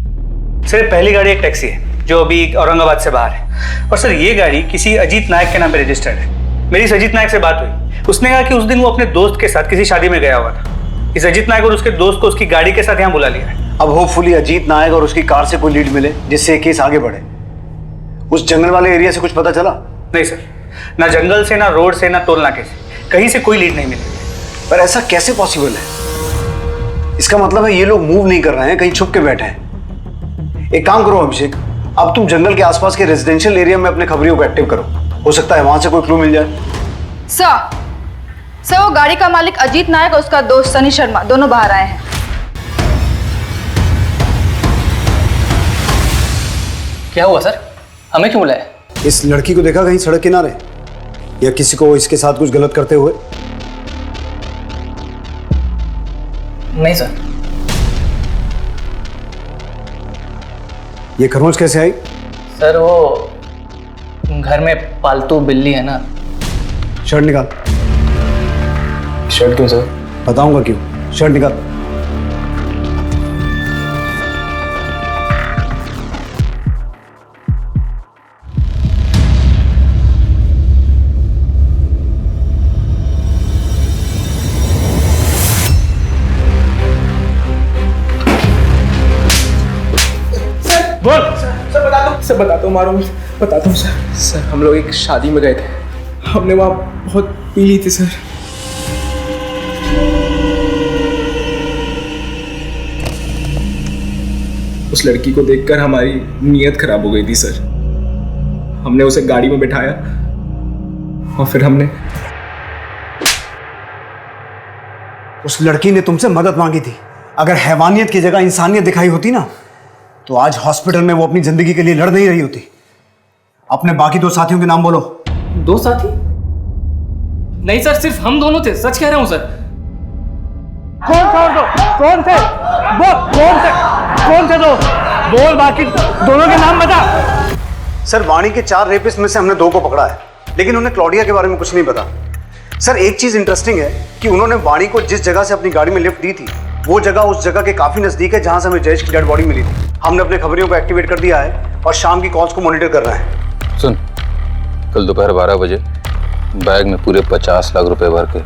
सर पहली गाड़ी एक टैक्सी है जो अभी औरंगाबाद से बाहर है, और सर ये गाड़ी किसी अजीत नायक के नाम पे रजिस्टर्ड है। मेरी इस अजीत नायक से बात हुई, उसने कहा कि उस दिन वो अपने दोस्त के साथ किसी शादी में गया हुआ था। इस अजीत नायक और उसके दोस्त को उसकी गाड़ी के साथ यहाँ बुला लिया है। अब होपफुली अजीत नायक और उसकी कार से कोई लीड मिले जिससे केस आगे बढ़े। उस जंगल वाले एरिया से कुछ पता चला? नहीं सर, ना जंगल से, ना रोड से, ना टोल नाके से, कहीं से कोई लीड नहीं मिली। पर ऐसा कैसे पॉसिबल है? इसका मतलब है ये लोग मूव नहीं कर रहे हैं, कहीं छुप के बैठे हैं। एक काम करो अभिषेक, अब तुम जंगल के आसपास के रेजिडेंशियल एरिया में अपने खबरियों को एक्टिव करो, हो सकता है वहां से कोई क्लू मिल जाए। सर वो गाड़ी का मालिक अजीत नायक और उसका दोस्त सनी शर्मा दोनों बाहर आए हैं। क्या हुआ सर, हमें क्यों बुलाया? इस लड़की को देखा कहीं सड़क किनारे या किसी को इसके साथ कुछ गलत करते हुए? नहीं सर। ये खरोंच कैसे आई? सर वो घर में पालतू बिल्ली है ना। शर्ट निकाल। शर्ट क्यों सर? बताऊंगा क्यों, शर्ट निकाल। बोल सर, बताता हूँ, मारो बताता हूँ सर। हम लोग एक शादी में गए थे, हमने वहाँ बहुत पी ली थी सर। उस लड़की को देखकर हमारी नीयत खराब हो गई थी सर। हमने उसे गाड़ी में बिठाया और फिर हमने उस लड़की ने तुमसे मदद मांगी थी। अगर हैवानियत की जगह इंसानियत दिखाई होती ना, तो आज हॉस्पिटल में वो अपनी जिंदगी के लिए लड़ नहीं रही होती। अपने बाकी 2 साथियों के नाम बोलो। 2 साथी? नहीं सर, सिर्फ हम दोनों थे, सच कह रहा हूं सर। कौन थे? दो बोल, बाकी दोनों के नाम बता। सर वाणी के 4 रेपिस्ट में से हमने 2 को पकड़ा है, लेकिन उन्हें क्लॉडिया के बारे में कुछ नहीं पता। सर एक चीज इंटरेस्टिंग है कि उन्होंने वाणी को जिस जगह से अपनी गाड़ी में लिफ्ट दी थी वो जगह उस जगह के काफी नजदीक है जहां से हमें जयेश की डेड बॉडी मिली थी। हमने अपने खबरियों को एक्टिवेट कर दिया है और शाम की कॉल्स को मॉनिटर कर रहे हैं। सुन, कल दोपहर 12 बजे बैग में पूरे 50 लाख रुपए भर के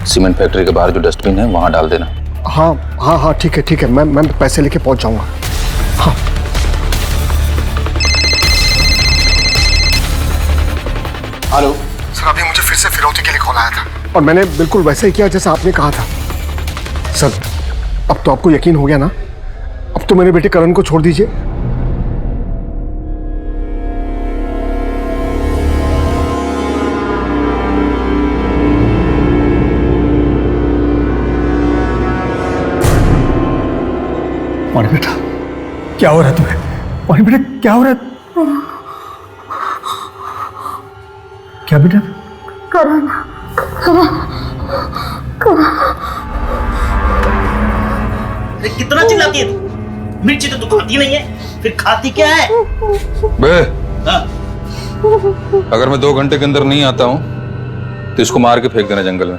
सीमेंट फैक्ट्री के बाहर जो डस्टबिन है वहां डाल देना। हाँ ठीक है, मैं पैसे लेके पहुंच जाऊंगा। हाँ। हेलो सर, अभी मुझे फिर से फिरौती के लिए कॉल आया था और मैंने बिल्कुल वैसे ही किया जैसा आपने कहा था। सर अब तो आपको यकीन हो गया ना? अब तो मेरे बेटे करण को छोड़ दीजिए। वाणी बेटा, क्या हो रहा है तुम्हें? वाणी बेटा, क्या हो रहा है? क्या बेटा? करण, कितना चिल्लाती है तू? मिर्ची तो तू खाती नहीं है, फिर खाती क्या है? बे, अगर मैं 2 घंटे के अंदर नहीं आता हूं तो इसको मार के फेंक देना जंगल में।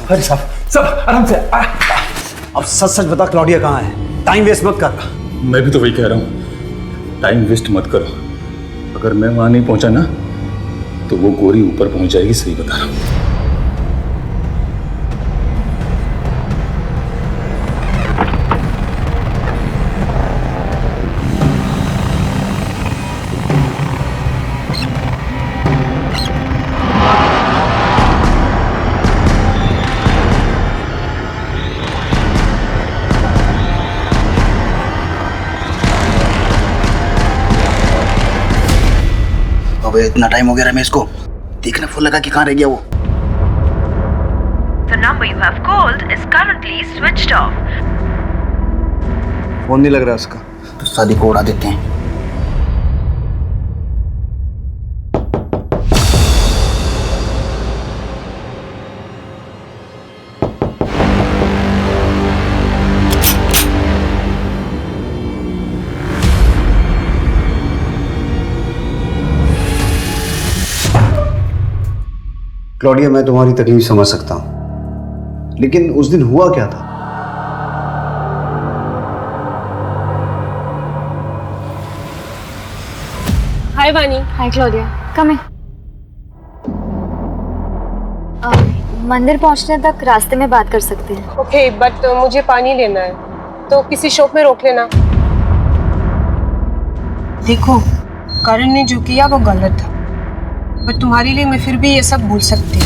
अरे सब आराम से। अब सच सच बता, क्लॉडिया कहाँ है? टाइम वेस्ट मत कर। मैं भी तो वही कह रहा हूँ, टाइम वेस्ट मत करो। अगर मैं वहां नहीं पहुंचा ना तो वो गोरी ऊपर पहुंच जाएगी, सही बता रहा हूँ। इतना टाइम हो गया रमेश को, देखना फोन लगा कि कहाँ रह गया वो। The number you have called is currently switched off. Phone नहीं लग रहा उसका। तो शादी को उड़ा देते हैं। क्लॉडिया, मैं तुम्हारी तकलीफ समझ सकता हूं, लेकिन उस दिन हुआ क्या था? हाय वानी। हाय क्लॉडिया, कम इन। मंदिर पहुंचने तक रास्ते में बात कर सकते हैं। ओके, बट मुझे पानी लेना है, तो किसी शॉप में रोक लेना। देखो, करण ने जो किया वो गलत था, पर तुम्हारे लिए मैं फिर भी ये सब भूल सकती हूँ।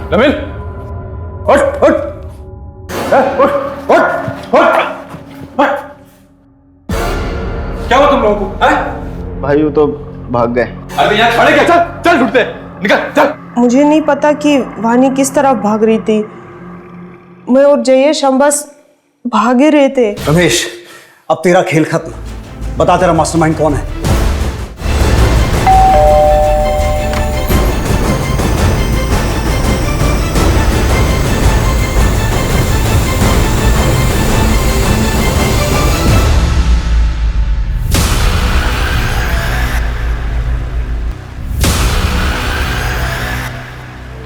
नमिल, उठ उठ उठ उठ उठ। क्या हुआ तुम लोगों को? भाई वो तो भाग गए। अरे यहाँ खड़े क्या? चल चल, ढूंढते निकल चल। मुझे नहीं पता कि वानी किस तरफ भाग रही थी। मैं और जयेश हम बस भागे रहे थे। रमेश, अब तेरा खेल खत्म। बता, तेरा मास्टरमाइंड कौन है?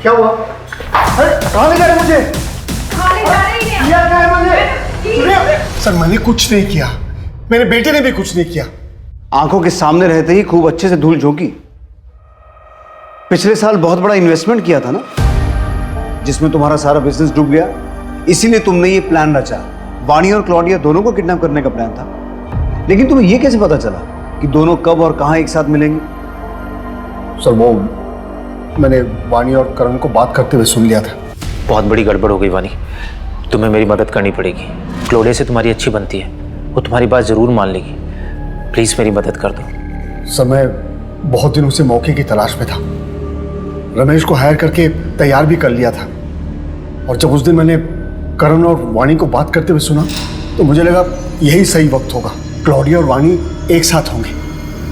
क्या हुआ? कहाँ ले जा रहे मुझे? सर, मैंने कुछ नहीं किया, मेरे बेटे ने भी कुछ नहीं किया। आंखों के सामने रहते ही खूब अच्छे से धूल झोंकी। पिछले साल बहुत बड़ा इन्वेस्टमेंट किया था ना, जिसमें तुम्हारा सारा बिजनेस डूब गया। इसीलिए तुमने ये प्लान रचा। वानी और क्लॉडिया दोनों को किडनैप करने का प्लान था। लेकिन तुम्हें ये कैसे पता चला कि दोनों कब और कहां एक साथ मिलेंगे? सर, वो मैंने वानी और करण को बात करते हुए सुन लिया था। बहुत बड़ी गड़बड़ हो गई वानी, तुम्हें मेरी मदद करनी पड़ेगी। क्लोडिया से तुम्हारी अच्छी बनती है, वो तुम्हारी बात जरूर मान लेगी। प्लीज मेरी मदद कर दो। सर मैं बहुत दिनों से मौके की तलाश में था। रमेश को हायर करके तैयार भी कर लिया था, और जब उस दिन मैंने करण और वाणी को बात करते हुए सुना तो मुझे लगा यही सही वक्त होगा। क्लॉडिया और वाणी एक साथ होंगे,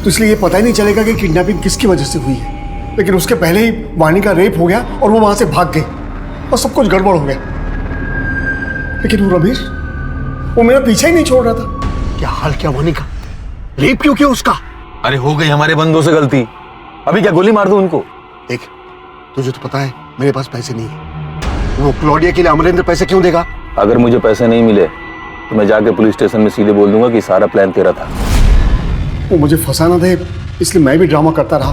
तो इसलिए ये पता ही नहीं चलेगा कि किडनैपिंग किसकी वजह से हुई है। लेकिन उसके पहले ही वाणी का रेप हो गया और वो वहां से भाग गई और सब कुछ गड़बड़ हो गया। लेकिन वो रमेश, वो मेरा पीछा ही नहीं छोड़ रहा था। क्या हाल क्या वाणी का? रेप क्यों किया उसका? अरे हो गई हमारे बंदों से गलती, अभी क्या गोली मार दूं उनको? देख, तुझे तो पता है मेरे पास पैसे नहीं है। वो क्लॉडिया के लिए अमरेंद्र पैसे क्यों देगा? अगर मुझे पैसे नहीं मिले तो मैं जाके पुलिस स्टेशन में सीधे बोल दूंगा कि सारा प्लान तेरा था। वो मुझे फंसा ना दे, इसलिए मैं भी ड्रामा करता रहा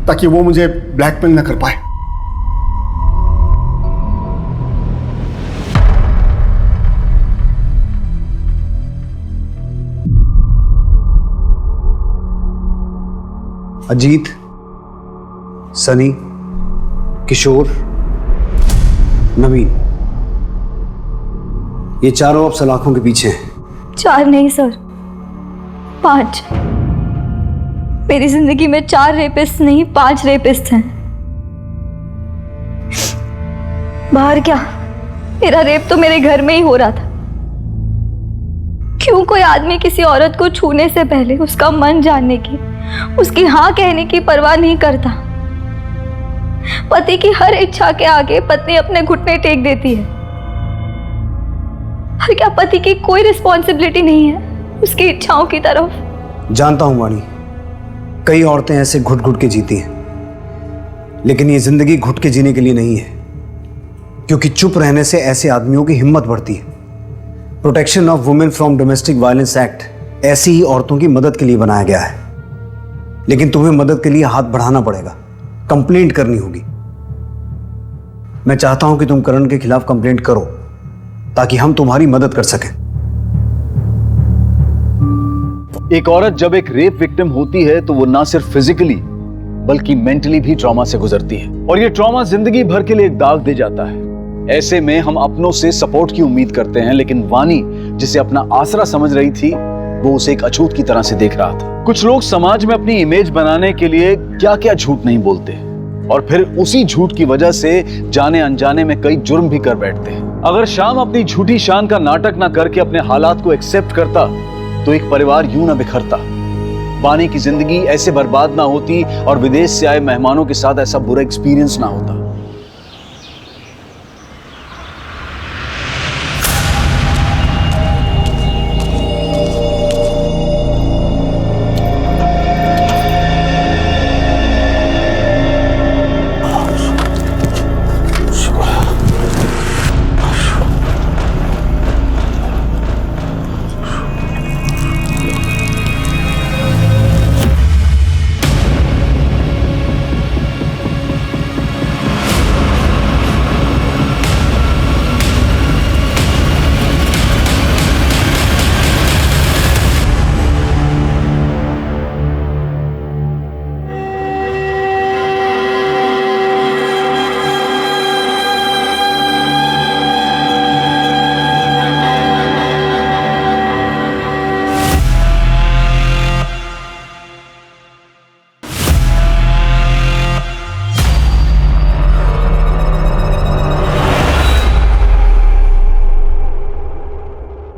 ताकि वो मुझे ब्लैकमेल ना कर पाए। अजीत, सनी, किशोर, नवीन, ये चारों अब सलाखों के पीछे हैं। 4 नहीं सर, 5। मेरी जिंदगी में 4 रेपिस्ट नहीं 5 रेपिस्ट हैं। बाहर क्या, मेरा रेप तो मेरे घर में ही हो रहा था। क्यों कोई आदमी किसी औरत को छूने से पहले उसका मन जानने की, उसकी हाँ कहने की परवाह नहीं करता? पति की हर इच्छा के आगे पत्नी अपने घुटने टेक देती है। और क्या पति की कोई रिस्पॉन्सिबिलिटी नहीं है उसकी इच्छाओं की तरफ? जानता हूं वाणी, कई औरतें ऐसे घुट घुट के जीती हैं, लेकिन ये जिंदगी घुट के जीने के लिए नहीं है, क्योंकि चुप रहने से ऐसे आदमियों की हिम्मत बढ़ती है। Protection of women from domestic violence act ऐसी ही औरतों की मदद के लिए बनाया गया है। लेकिन तुम्हें मदद के लिए हाथ बढ़ाना पड़ेगा, कंप्लेंट करनी होगी। मैं चाहता हूं कि तुम करण के खिलाफ कंप्लेंट करो ताकि हम तुम्हारी मदद कर सकें। एक औरत जब एक रेप विक्टिम होती है तो वो ना सिर्फ फिजिकली बल्कि मेंटली भी ट्रॉमा से गुजरती है, और ये ट्रॉमा जिंदगी भर के लिए एक दाग दे जाता है। ऐसे में हम अपनों से सपोर्ट की उम्मीद करते हैं, लेकिन वाणी जिसे अपना आसरा समझ रही थी वो उसे एक अछूत की तरह से देख रहा था। कुछ लोग समाज में अपनी इमेज बनाने के लिए क्या क्या झूठ नहीं बोलते, और फिर उसी झूठ की वजह से जाने अनजाने में कई जुर्म भी कर बैठते हैं। अगर शाम अपनी झूठी शान का नाटक ना करके अपने हालात को एक्सेप्ट करता तो एक परिवार यूं ना बिखरता, वाणी की जिंदगी ऐसे बर्बाद ना होती, और विदेश से आए मेहमानों के साथ ऐसा बुरा एक्सपीरियंस ना होता।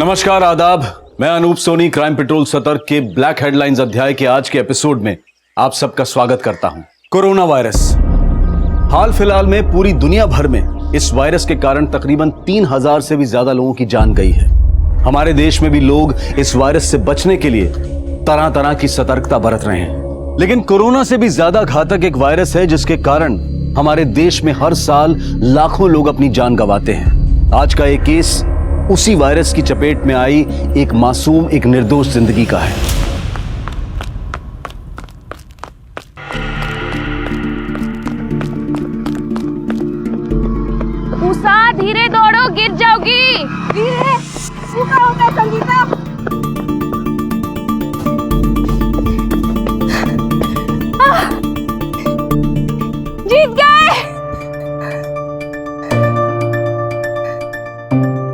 नमस्कार, आदाब। मैं अनूप सोनी क्राइम पेट्रोल सतर्क के ब्लैक हेडलाइंस अध्याय के आज के एपिसोड में आप सबका स्वागत करता हूं। Corona virus. हाल फिलहाल में पूरी दुनिया भर में इस वायरस के कारण तकरीबन 3000 से भी ज्यादा लोगों की जान गई है। हमारे देश में भी लोग इस वायरस से बचने के लिए तरह तरह की सतर्कता बरत रहे हैं, लेकिन कोरोना से भी ज्यादा घातक एक वायरस है जिसके कारण हमारे देश में हर साल लाखों लोग अपनी जान गंवाते हैं। आज का एक केस उसी वायरस की चपेट में आई एक मासूम, एक निर्दोष जिंदगी का है। उषा, धीरे दौड़ो, गिर जाओगी। धीरे। तू क्या होता है संगीता? जीत गए।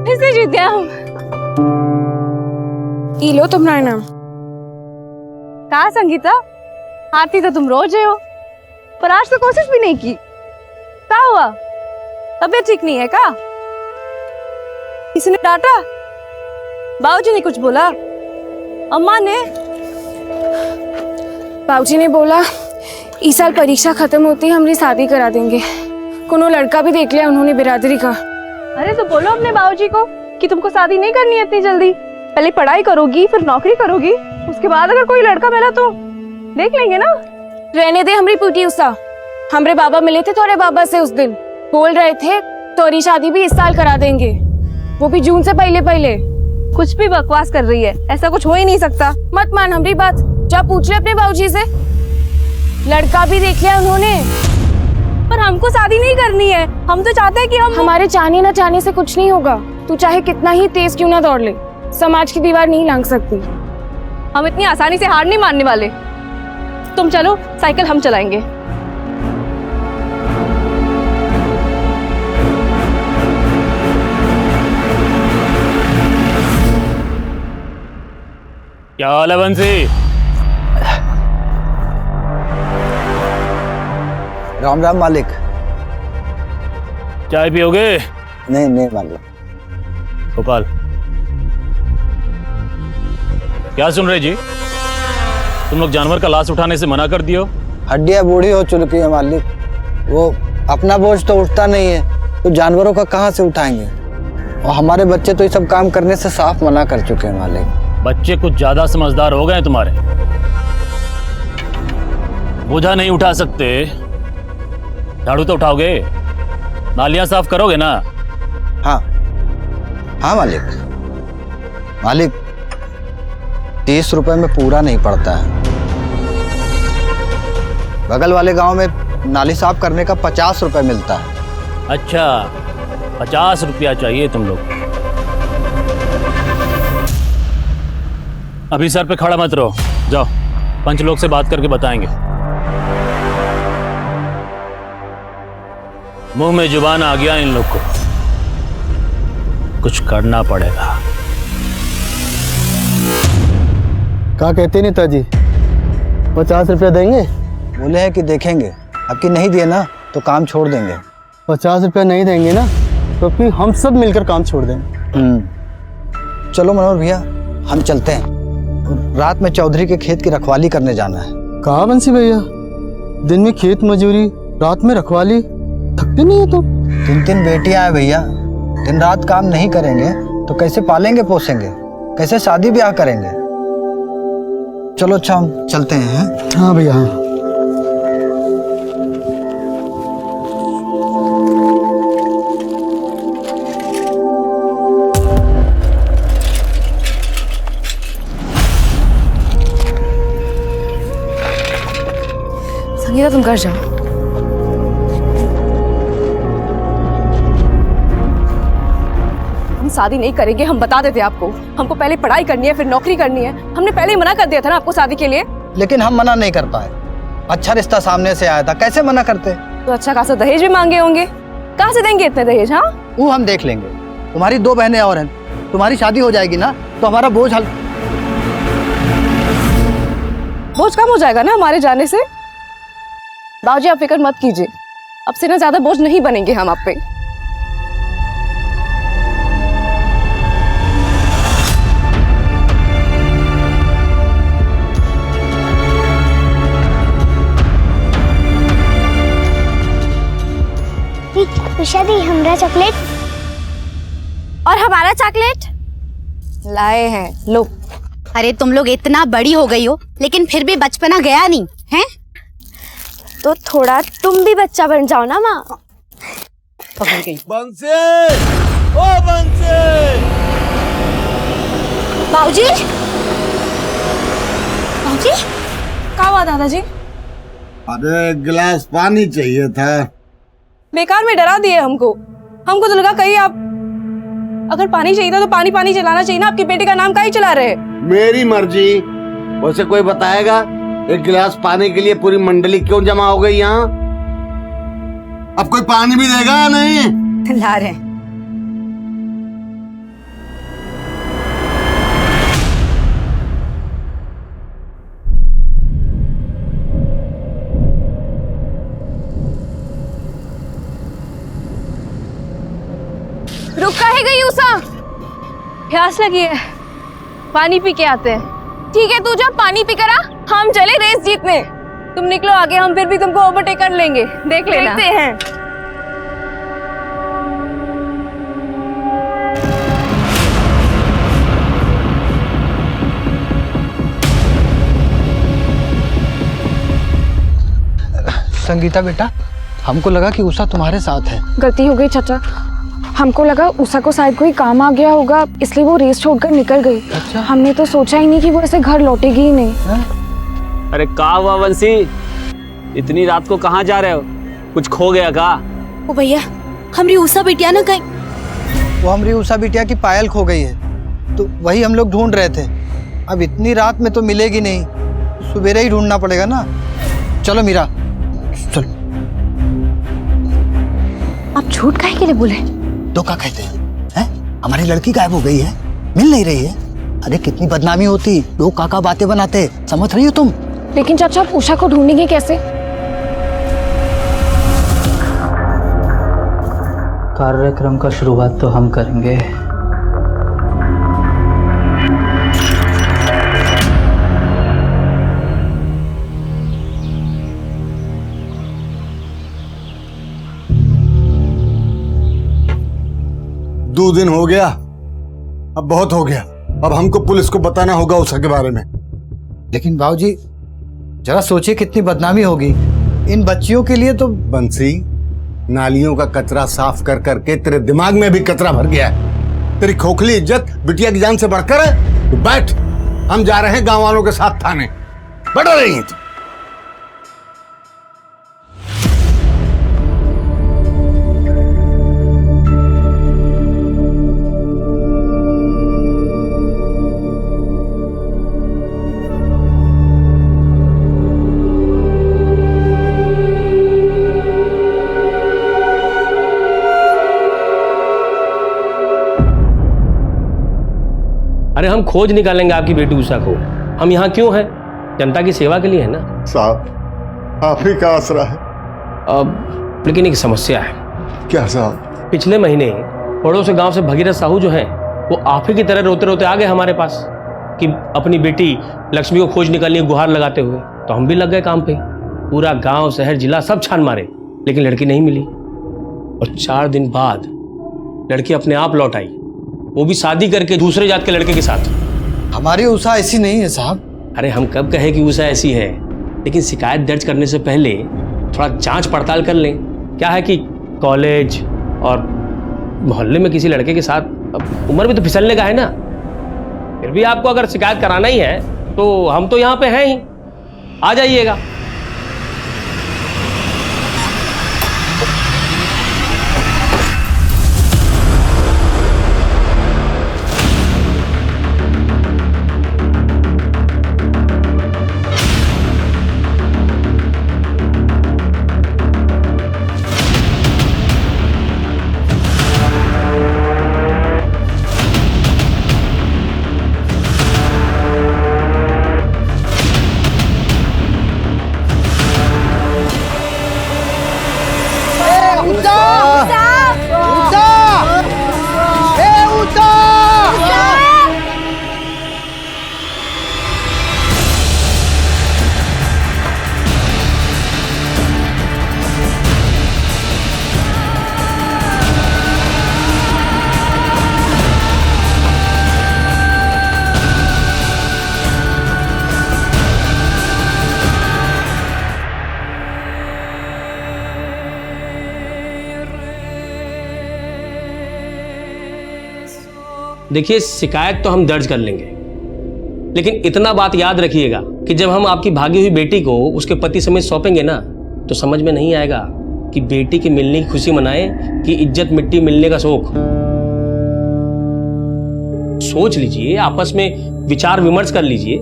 ऐसे जीत गया हम। ये लो तुम्हारा नाम। कहा संगीता? आती तो तुम रोज हो, पर आज तो कोशिश भी नहीं की। क्या हुआ? तबीयत ठीक नहीं है क्या? किसी ने डांटा? बाबूजी ने कुछ बोला? अम्मा ने? बाबूजी ने बोला इस साल परीक्षा खत्म होती ही हमारी शादी करा देंगे। कोनो लड़का भी देख लिया उन्होंने बिरादरी का। अरे तो बोलो अपने बाबूजी को कि तुमको शादी नहीं करनी है इतनी जल्दी, पहले पढ़ाई करोगी फिर नौकरी करोगी, उसके बाद अगर कोई लड़का मिला तो देख लेंगे ना। रहने दे हमारी पूटी उषा। हमारे बाबा मिले थे तोरे बाबा से उस दिन, बोल रहे थे तोरी शादी भी इस साल करा देंगे, वो भी जून से पहले पहले। कुछ भी बकवास कर रही है, ऐसा कुछ हो ही नहीं सकता। मत मान हमारी बात, जा पूछ ले अपने बाबूजी से। लड़का भी देख लिया उन्होंने। पर हमको शादी नहीं करनी है, हम तो चाहते हैं कि हमारे चाहने न चाहने से कुछ नहीं होगा। तू चाहे कितना ही तेज क्यों ना दौड़ ले, समाज की दीवार नहीं लांघ सकती। हम इतनी आसानी से हार नहीं मानने वाले। तुम चलो, साइकिल हम चलाएंगे। क्या हाल है बंसी? राम राम मालिक। चाय पियोगे? नहीं नहीं मालिक। गोपाल, क्या सुन रहे जी? तुम लोग जानवर का लाश उठाने से मना कर दियो। हड्डियां बूढ़ी हो चुकी है मालिक, वो अपना बोझ तो उठता नहीं है, तो जानवरों का कहाँ से उठाएंगे? और हमारे बच्चे तो ये सब काम करने से साफ मना कर चुके हैं मालिक। बच्चे कुछ ज्यादा समझदार हो गए तुम्हारे। बोझा नहीं उठा सकते, झाड़ू तो उठाओगे, नालियां साफ करोगे ना? हाँ हाँ मालिक। मालिक 30 रुपए में पूरा नहीं पड़ता है। बगल वाले गांव में नाली साफ करने का 50 रुपए मिलता है। अच्छा, 50 रुपया चाहिए तुम लोग। अभी सर पे खड़ा मत रहो, जाओ पंच लोग से बात करके बताएंगे। मुंह में जुबान आ गया इन लोग को, कुछ करना पड़ेगा। क्या कहते नेताजी, 50 रुपया देंगे? बोले हैं कि देखेंगे, अब कि नहीं दिए ना तो काम छोड़ देंगे। 50 रुपया नहीं देंगे ना तो फिर हम सब मिलकर काम छोड़ देंगे। चलो मनोहर भैया हम चलते हैं, रात में चौधरी के खेत की रखवाली करने जाना है। कहाँ बंसी भैया, दिन में खेत मजूरी, रात में रखवाली, थकते नहीं है तुम? 3 बेटियां हैं भैया, दिन रात काम नहीं करेंगे तो कैसे पालेंगे पोसेंगे, कैसे शादी ब्याह करेंगे? चलो अच्छा हम चलते हैं। हाँ भैया हाँ। संगीता तुम घर जाओ। हम शादी नहीं करेंगे, हम बता देते आपको। हमको पहले पढ़ाई करनी है फिर नौकरी करनी है। हमने पहले ही मना कर दिया था ना आपको शादी के लिए। लेकिन हम मना नहीं कर पाए, अच्छा रिश्ता सामने से आया था, कैसे मना करते? तो अच्छा खासा दहेज भी मांगे होंगे, कहाँ से देंगे इतने दहेज? हाँ वो हम देख लेंगे। तुम्हारी 2 बहनें और हैं, तुम्हारी शादी हो जाएगी ना तो हमारा बोझ बोझ कम हो जाएगा ना हमारे जाने से। बाबूजी आप फिक्र मत कीजिए, अब से ना ज्यादा बोझ नहीं बनेंगे हम आप पे। उषा दी हमरा चॉकलेट और हमारा चॉकलेट लाए हैं, लो। अरे तुम लोग इतना बड़ी हो गई हो लेकिन फिर भी बचपना गया नहीं है? तो थोड़ा तुम भी बच्चा बन जाओ ना माँ। बंसी, ओ बंसी। बाबूजी, बाबूजी क्या हुआ दादाजी? अरे गिलास पानी चाहिए था। बेकार में डरा दिए हमको तो लगा कहीं आप अगर पानी चाहिए था तो पानी पानी चलाना चाहिए ना। आपके बेटे का नाम काहे चला रहे? मेरी मर्जी, वैसे कोई बताएगा एक गिलास पानी के लिए पूरी मंडली क्यों जमा हो गई यहाँ? अब कोई पानी भी देगा या नहीं? ला रहे हैं। रुक काहे गई उषा? प्यास लगी है, पानी पी के आते हैं। ठीक है, तू जा पानी पी कर आ, हम चले रेस जीतने। तुम निकलो आगे, हम फिर भी तुमको ओवरटेक कर लेंगे, देख लेना। देखते हैं। संगीता बेटा, हमको लगा कि उषा तुम्हारे साथ है। गलती हो गई चाचा, हमको लगा उषा को शायद कोई काम आ गया होगा, इसलिए वो रेस छोड़कर निकल गई। अच्छा। हमने तो सोचा ही नहीं कि वो ऐसे घर लौटेगी ही नहीं। अरे का हुआ वंशी, इतनी रात को कहाँ जा रहे हो? कुछ खो गया का? ओ भैया, हमारी उषा बिटिया ना कहीं। वो हमारी उषा बिटिया की पायल खो गई है, तो वही हम लोग ढूंढ रहे थे। अब इतनी रात में तो मिलेगी नहीं, सवेरे ही ढूंढना पड़ेगा ना। चलो मीरा, चलो। आप झूठ काहे के लिए बोले? तो क्या कहते हैं? हमारी लड़की गायब हो गई है, मिल नहीं रही है। अरे कितनी बदनामी होती, लोग काका बातें बनाते, समझ रही हो तुम? लेकिन चाचा, आप उषा को ढूंढेंगे कैसे? कार्यक्रम का शुरुआत तो हम करेंगे। दो दिन हो गया, अब बहुत हो गया। अब हमको पुलिस को बताना होगा उषा के बारे में। लेकिन बाबूजी, जरा सोचिए कितनी बदनामी होगी इन बच्चियों के लिए। तो बंसी, नालियों का कचरा साफ कर करके तेरे दिमाग में भी कचरा भर गया है। तेरी खोखली इज्जत बिटिया की जान से बढ़कर है। तो बैठ, हम जा रहे हैं गांव वालों के साथ थाने। बैठो रही है तू। अरे हम खोज निकालेंगे आपकी बेटी उषा को। हम यहाँ क्यों हैं? जनता की सेवा के लिए है ना साहब। आप ही का आसरा है। अब लेकिन एक समस्या है। क्या साहब? पिछले महीने पड़ोस गांव से भगीरथ साहू जो हैं, वो आप ही की तरह रोते रोते आ गए हमारे पास कि अपनी बेटी लक्ष्मी को खोज निकालनी है, गुहार लगाते हुए। तो हम भी लग गए काम पे। पूरा गांव, शहर, जिला सब छान मारे, लेकिन लड़की नहीं मिली। और 4 दिन बाद लड़की अपने आप लौट आई, वो भी शादी करके दूसरे जात के लड़के के साथ। हमारी उषा ऐसी नहीं है साहब। अरे हम कब कहे कि उषा ऐसी है, लेकिन शिकायत दर्ज करने से पहले थोड़ा जांच पड़ताल कर लें। क्या है कि कॉलेज और मोहल्ले में किसी लड़के के साथ, अब उम्र भी तो फिसलने का है ना। फिर भी आपको अगर शिकायत कराना ही है तो हम तो यहाँ पे हैं ही, आ जाइएगा। देखिए, शिकायत तो हम दर्ज कर लेंगे, लेकिन इतना बात याद रखिएगा कि जब हम आपकी भागी हुई बेटी को उसके पति समेत सौंपेंगे ना, तो समझ में नहीं आएगा कि बेटी के मिलने की खुशी मनाए कि इज्जत मिट्टी मिलने का शोक। सोच लीजिए, आपस में विचार विमर्श कर लीजिए।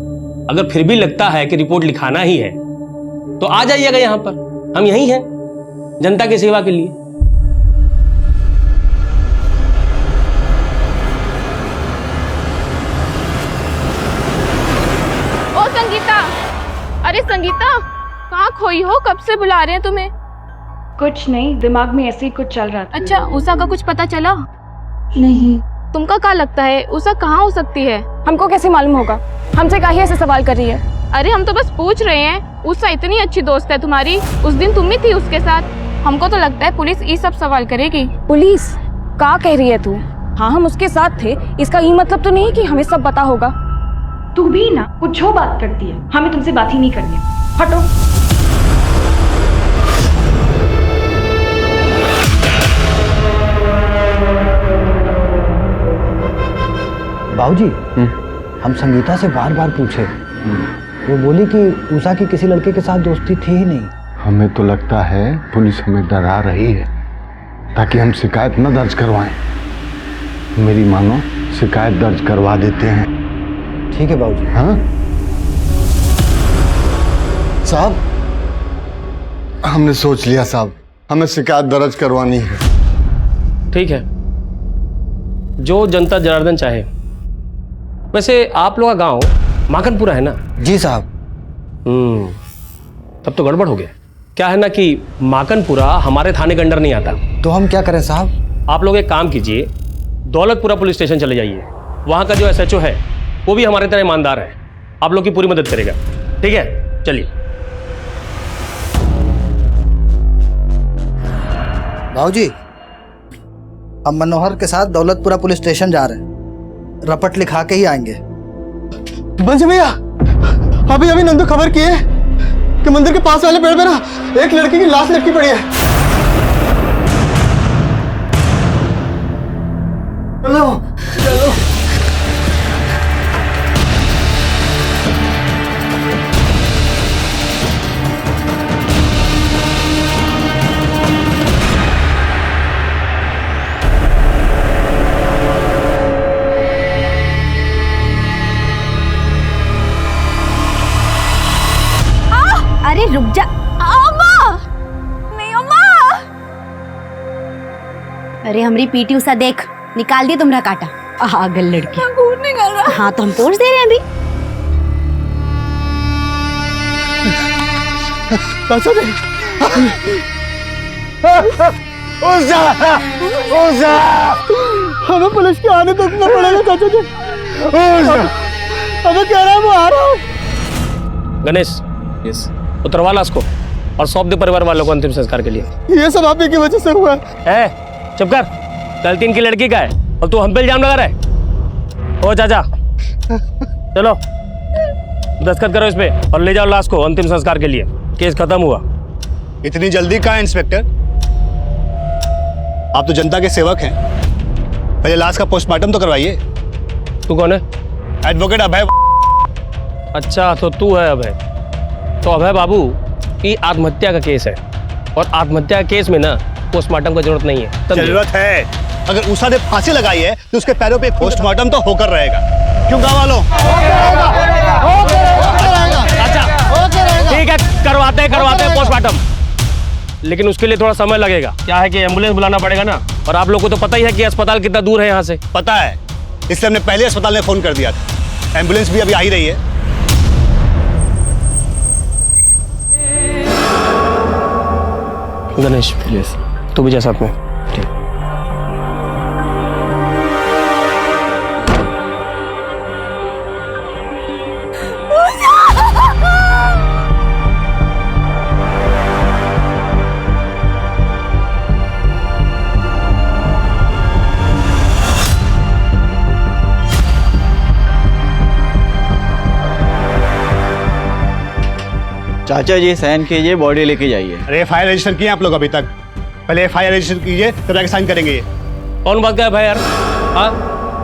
अगर फिर भी लगता है कि रिपोर्ट लिखाना ही है तो आ जाइएगा यहां पर, हम यहीं हैं जनता की सेवा के लिए। अरे संगीता, कहाँ खोई हो? कब से बुला रहे हैं तुम्हें? कुछ नहीं, दिमाग में ऐसे ही कुछ चल रहा था। अच्छा, उषा का कुछ पता चला? नहीं। तुमका क्या लगता है उषा कहाँ हो सकती है? हमको कैसे मालूम होगा? हमसे काहे ऐसे सवाल कर रही है? अरे हम तो बस पूछ रहे हैं। उषा इतनी अच्छी दोस्त है तुम्हारी, उस दिन तुम ही थी उसके साथ। हमको तो लगता है पुलिस ये सब सवाल करेगी। पुलिस? क्या कह रही है तू? हाँ हम उसके साथ थे, इसका ये मतलब तो नहीं कि हमें सब पता होगा। तू भी ना कुछ जो बात करती है, हमें तुमसे बात ही नहीं करनी। हटो। बाबूजी, हम संगीता से बार बार पूछे, वो बोली कि उषा की किसी लड़के के साथ दोस्ती थी ही नहीं। हमें तो लगता है पुलिस हमें डरा रही है ताकि हम शिकायत न दर्ज करवाएं। मेरी मानो शिकायत दर्ज करवा देते हैं। ठीक है बाबूजी। हाँ साहब, हमने सोच लिया साहब, हमें शिकायत दर्ज करवानी है। ठीक है, जो जनता जनार्दन चाहे। वैसे आप लोग का गांव माखनपुरा है ना? जी साहब। तब तो गड़बड़ हो गया। क्या है ना कि माखनपुरा हमारे थाने के अंडर नहीं आता। तो हम क्या करें साहब? आप लोग एक काम कीजिए, दौलतपुरा पुलिस स्टेशन चले जाइए। वहां का जो SHO है वो भी हमारे तरह ईमानदार है, आप लोग की पूरी मदद करेगा। ठीक है, चलिए। बाबूजी, हम मनोहर के साथ दौलतपुरा पुलिस स्टेशन जा रहे हैं, रपट लिखा के ही आएंगे। बंसी भैया, अभी अभी नंदू खबर किए कि मंदिर के पास वाले पेड़ पे ना एक लड़की की लाश लटकी पड़ी है। चलो चलो। अरे रुक जा। अम्मा! नहीं अम्मा! अरे हमारी पीटी उषा देख, निकाल दी तुमरा काटा। पागल लड़की। खून निकल रहा। हाँ तो हम तोड़ दे रहे हैं अभी। हमें पुलिस के आने तो रुकना पड़ेगा चाचा जी। हमें कह रहा है वो आ रहा हूँ। गणेश, यस, उतरवा ला उसको और सौंप दे परिवार वालों को अंतिम संस्कार के लिए। ये सब आप ही की वजह से हुआ है। चुप कर, गलती इनकी लड़की का है और तू हम पे इल्जाम लगा रहा है। ओ चाचा, चलो दस्तखत करो इस पे और ले जाओ लाश को अंतिम संस्कार के लिए। केस खत्म हुआ। इतनी जल्दी कहाँ इंस्पेक्टर? आप तो जनता के सेवक हैं, पहले लाश का पोस्टमार्टम तो करवाइए। तू कौन है? एडवोकेट अभय। अच्छा, तो तू है अभय। तो अभय बाबू, ये आत्महत्या का केस है और आत्महत्या के केस में ना पोस्टमार्टम की जरूरत नहीं है। जरूरत है। अगर उषा ने फांसी लगाई है तो उसके पैरों पे पोस्टमार्टम तो होकर रहेगा। क्यों गाँव वालों? ठीक है, करवाते हैं पोस्टमार्टम, लेकिन उसके लिए थोड़ा समय लगेगा। क्या है कि एम्बुलेंस बुलाना पड़ेगा ना, और आप लोगों को तो पता ही है कि अस्पताल कितना दूर है यहाँ से। पता है, इसलिए हमने पहले अस्पताल में फोन कर दिया था। एम्बुलेंस भी अभी आ ही रही है। गणेश, यस, तू भी जा साथ में। ठीक। चाचा जी साइन कीजिए, बॉडी लेके जाइए। अरे FIR रजिस्टर किए आप लोग अभी तक? पहले FIR रजिस्टर कीजिए, तब जाके साइन करेंगे। कौन बात का है भाई यार? हाँ,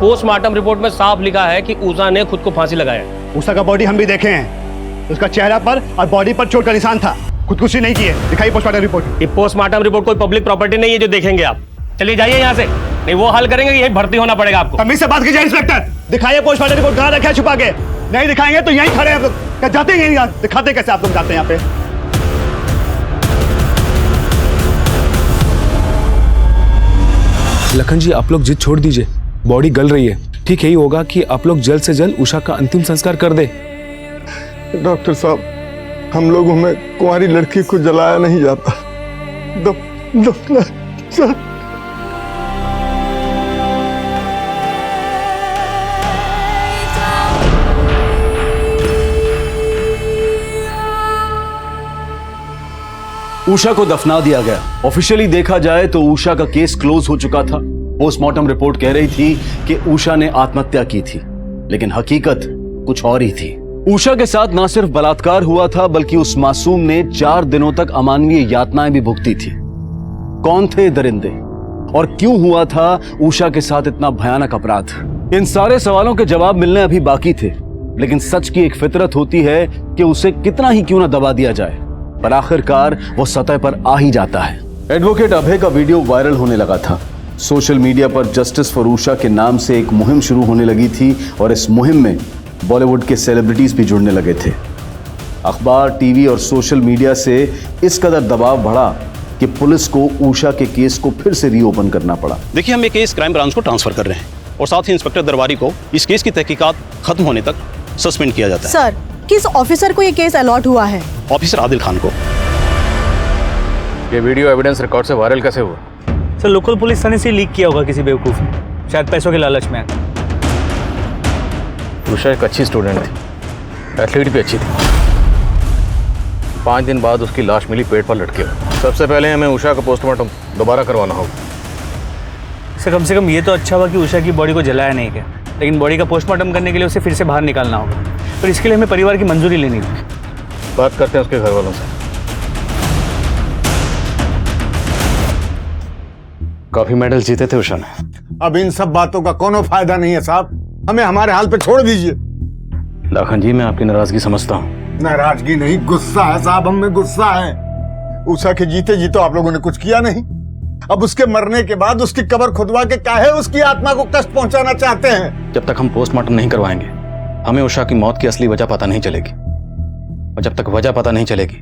पोस्टमार्टम रिपोर्ट में साफ लिखा है कि उषा ने खुद को फांसी लगाया। उषा का बॉडी हम भी देखे हैं, उसका चेहरा पर और बॉडी पर चोट का निशान था। खुदकुशी नहीं की है। दिखाइए पोस्टमार्टम रिपोर्ट। ये पोस्टमार्टम रिपोर्ट कोई पब्लिक प्रॉपर्टी नहीं है जो देखेंगे आप। चलिए जाइए यहाँ से, नहीं वो हल करेंगे, यही भर्ती होना पड़ेगा आपको। तमीज से बात कीजिए इंस्पेक्टर। दिखाइए पोस्टमार्टम रिपोर्ट, कहाँ रखा है छुपा के? नहीं दिखाएंगे तो यहीं खड़े हैं आप लोग। क्या जाते हैं यहीं? दिखाते कैसे आप लोग जाते हैं यहाँ पे? लखन जी, आप लोग जिद छोड़ दीजिए, बॉडी गल रही है। ठीक यही होगा कि आप लोग जल्द से जल्द उषा का अंतिम संस्कार कर दे। डॉक्टर साहब, हम लोगों में कुंवारी लड़की को जलाया नहीं जाता। उषा को दफना दिया गया। ऑफिशियली देखा जाए तो उषा का केस क्लोज हो चुका था। पोस्टमार्टम रिपोर्ट कह रही थी कि उषा ने आत्महत्या की थी, लेकिन हकीकत कुछ और ही थी। उषा के साथ न सिर्फ बलात्कार हुआ था, बल्कि उस मासूम ने 4 दिनों तक अमानवीय यातनाएं भी भुगती थी। कौन थे दरिंदे और क्यों हुआ था उषा के साथ इतना भयानक अपराध? इन सारे सवालों के जवाब मिलने अभी बाकी थे, लेकिन सच की एक फितरत होती है कि उसे कितना ही क्यों ना दबा दिया जाए, पर आखिरकार वो सतह पर आ ही जाता है। एडवोकेट अभय का वीडियो वायरल होने लगा था। सोशल मीडिया पर जस्टिस फॉर उषा के नाम से एक मुहिम शुरू होने लगी थी और इस मुहिम में बॉलीवुड के सेलिब्रिटीज भी जुड़ने लगे थे। अखबार, टीवी और सोशल मीडिया से इस कदर दबाव बढ़ा कि पुलिस को उषा के केस को फिर से रीओपन करना पड़ा। देखिए, हम ये केस क्राइम ब्रांच को ट्रांसफर कर रहे हैं और साथ ही इंस्पेक्टर दरबारी को इस केस की तहकीकात खत्म होने तक सस्पेंड किया जाता है। सर, किस ऑफिसर को ये केस अलॉट हुआ है? ऑफिसर आदिल खान को। ये वीडियो एविडेंस रिकॉर्ड से वायरल कैसे हुआ? सर, लोकल पुलिस थाने से लीक किया होगा किसी बेवकूफ़ ने, शायद पैसों के लालच में। उषा एक अच्छी स्टूडेंट थी, एथलीट भी अच्छी थी। 5 दिन बाद उसकी लाश मिली पेट पर लटके हुए। सबसे पहले हमें उषा का पोस्टमार्टम दोबारा करवाना होगा। सर, कम से कम ये तो अच्छा हुआ कि उषा की बॉडी को जलाया नहीं गया, लेकिन बॉडी का पोस्टमार्टम करने के लिए उसे फिर से बाहर निकालना होगा। पर इसके लिए हमें परिवार की मंजूरी लेनी होगी। बात करते हैं उसके घर वालों से। काफी मेडल जीते थे उषा ने। अब इन सब बातों का कोनो फायदा नहीं है साहब, हमें हमारे हाल पे छोड़ दीजिए। लाखन जी, मैं आपकी नाराजगी समझता हूँ। नाराजगी नहीं, गुस्सा है साहब, हमें गुस्सा है। उषा के जीते जी तो आप लोगों ने कुछ किया नहीं, अब उसके मरने के बाद उसकी कब्र खुदवा के काहे उसकी आत्मा को कष्ट पहुंचाना चाहते हैं? जब तक हम पोस्टमार्टम नहीं करवाएंगे, हमें उषा की मौत की असली वजह पता नहीं चलेगी, और जब तक वजह पता नहीं चलेगी,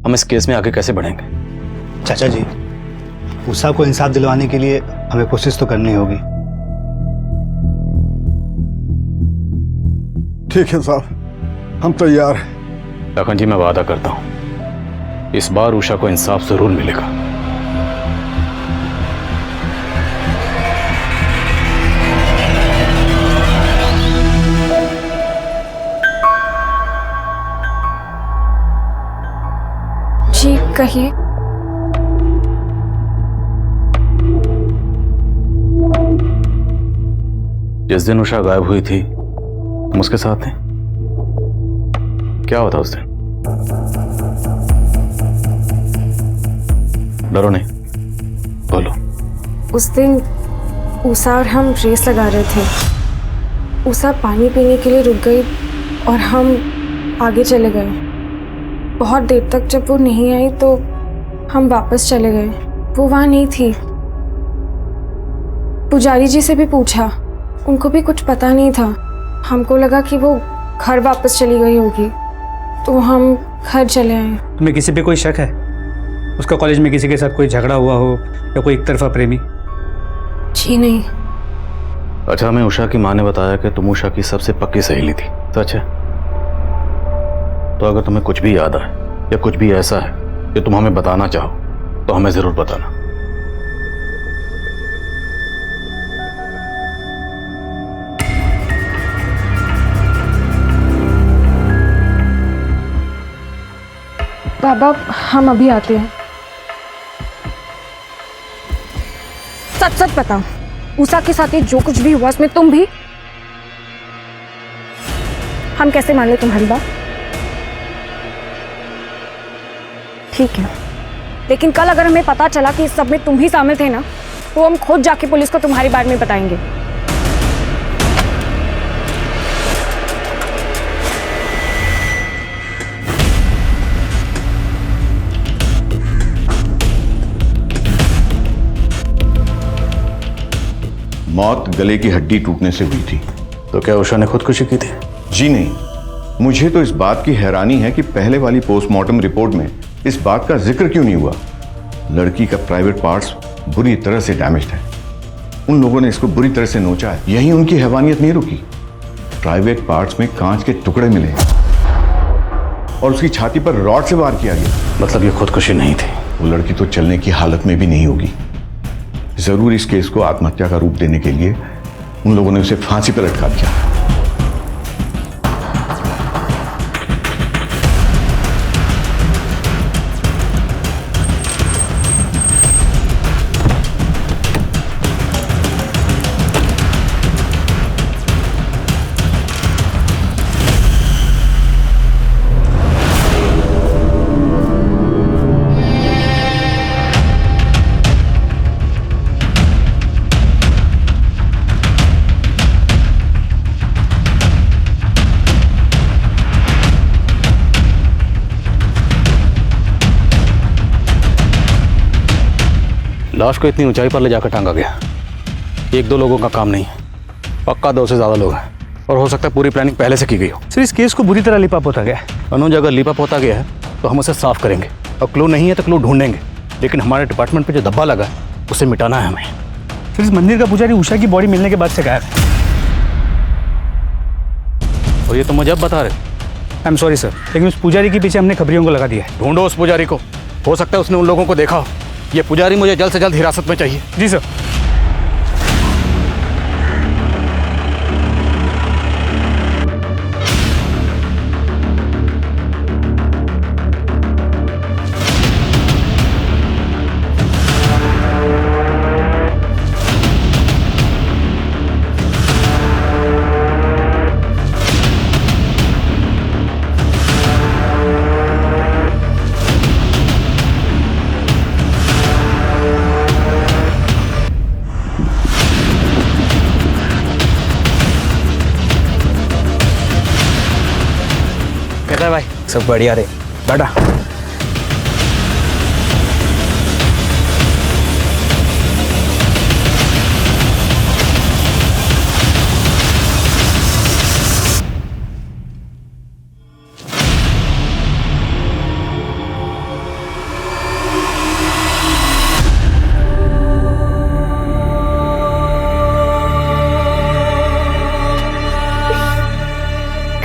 हम इस केस में आगे कैसे बढ़ेंगे? चाचा जी, उषा को इंसाफ दिलवाने के लिए हमें कोशिश तो करनी होगी। ठीक है साहब, हम तैयार हैं। लखन जी, मैं वादा करता हूं, इस बार उषा को इंसाफ जरूर मिलेगा। जी कहिए। जिस दिन उषा गायब हुई थी, तुम उसके साथ थे। क्या होता उस दिन? डरो नहीं, बोलो। उस दिन उषा और हम रेस लगा रहे थे। उषा पानी पीने के लिए रुक गई और हम आगे चले गए। बहुत देर तक जब वो नहीं आई तो हम वापस चले गए। वो वहाँ नहीं थी। पुजारी जी से भी पूछा, उनको भी कुछ पता नहीं था। हमको लगा कि वो घर वापस चली गई होगी, तो हम घर चले आए। तुम्हें किसी पे कोई शक है? उसका कॉलेज में किसी के साथ कोई झगड़ा हुआ हो या कोई एक तरफा प्रेमी? जी नहीं। अच्छा, हमें उषा की माँ ने बताया कि तुम उषा की सबसे पक्की सहेली थी, सच है? तो अगर तुम्हें कुछ भी याद आए या कुछ भी ऐसा है कि तुम हमें बताना चाहो, तो हमें जरूर बताना। बाबा, हम अभी आते हैं। सच सच बताओ, उषा के साथ ये जो कुछ भी हुआ उसमें तुम भी? हम कैसे मान ले तुम्हारी बात? ठीक है, लेकिन कल अगर हमें पता चला कि इस सब में तुम भी शामिल थे ना, तो हम खुद जाके पुलिस को तुम्हारे बारे में बताएंगे। मौत गले की हड्डी टूटने से हुई थी। तो क्या उषा ने खुदकुशी की थी? जी नहीं, मुझे तो इस बात की हैरानी है कि पहले वाली पोस्टमार्टम रिपोर्ट में इस बात का जिक्र क्यों नहीं हुआ। लड़की का प्राइवेट पार्ट्स बुरी तरह से डैमेज्ड है। उन लोगों ने इसको बुरी तरह से नोचा है, यहीं उनकी हैवानियत नहीं रुकी। प्राइवेट पार्ट्स में कांच के टुकड़े मिले और उसकी छाती पर रॉड से वार किया गया। मतलब ये खुदकुशी नहीं थी? वो लड़की तो चलने की हालत में भी नहीं होगी। जरूर इस केस को आत्महत्या का रूप देने के लिए उन लोगों ने उसे फांसी पर लटका दिया। लाश को इतनी ऊंचाई पर ले जाकर टांगा गया। एक दो लोगों का काम नहीं है, पक्का 2 से ज़्यादा लोग हैं और हो सकता है पूरी प्लानिंग पहले से की गई हो। सर इस केस को बुरी तरह लिपाप होता गया है। अनुज, अगर लिपाप होता गया है तो हम उसे साफ करेंगे और क्लू नहीं है तो क्लू ढूंढेंगे, लेकिन हमारे डिपार्टमेंट पे जो धब्बा लगा है उसे मिटाना है हमें। सर इस मंदिर का पुजारी उषा की बॉडी मिलने के बाद से गायब है। और ये तो मुझे अब बता रहे। आई एम सॉरी सर, लेकिन उस पुजारी के पीछे हमने खबरियों को लगा दिया है। ढूंढो उस पुजारी को, हो सकता है उसने उन लोगों को देखा हो। ये पुजारी मुझे जल्द से जल्द हिरासत में चाहिए। जी सर। कहता है भाई सब बढ़िया रे, बैठा।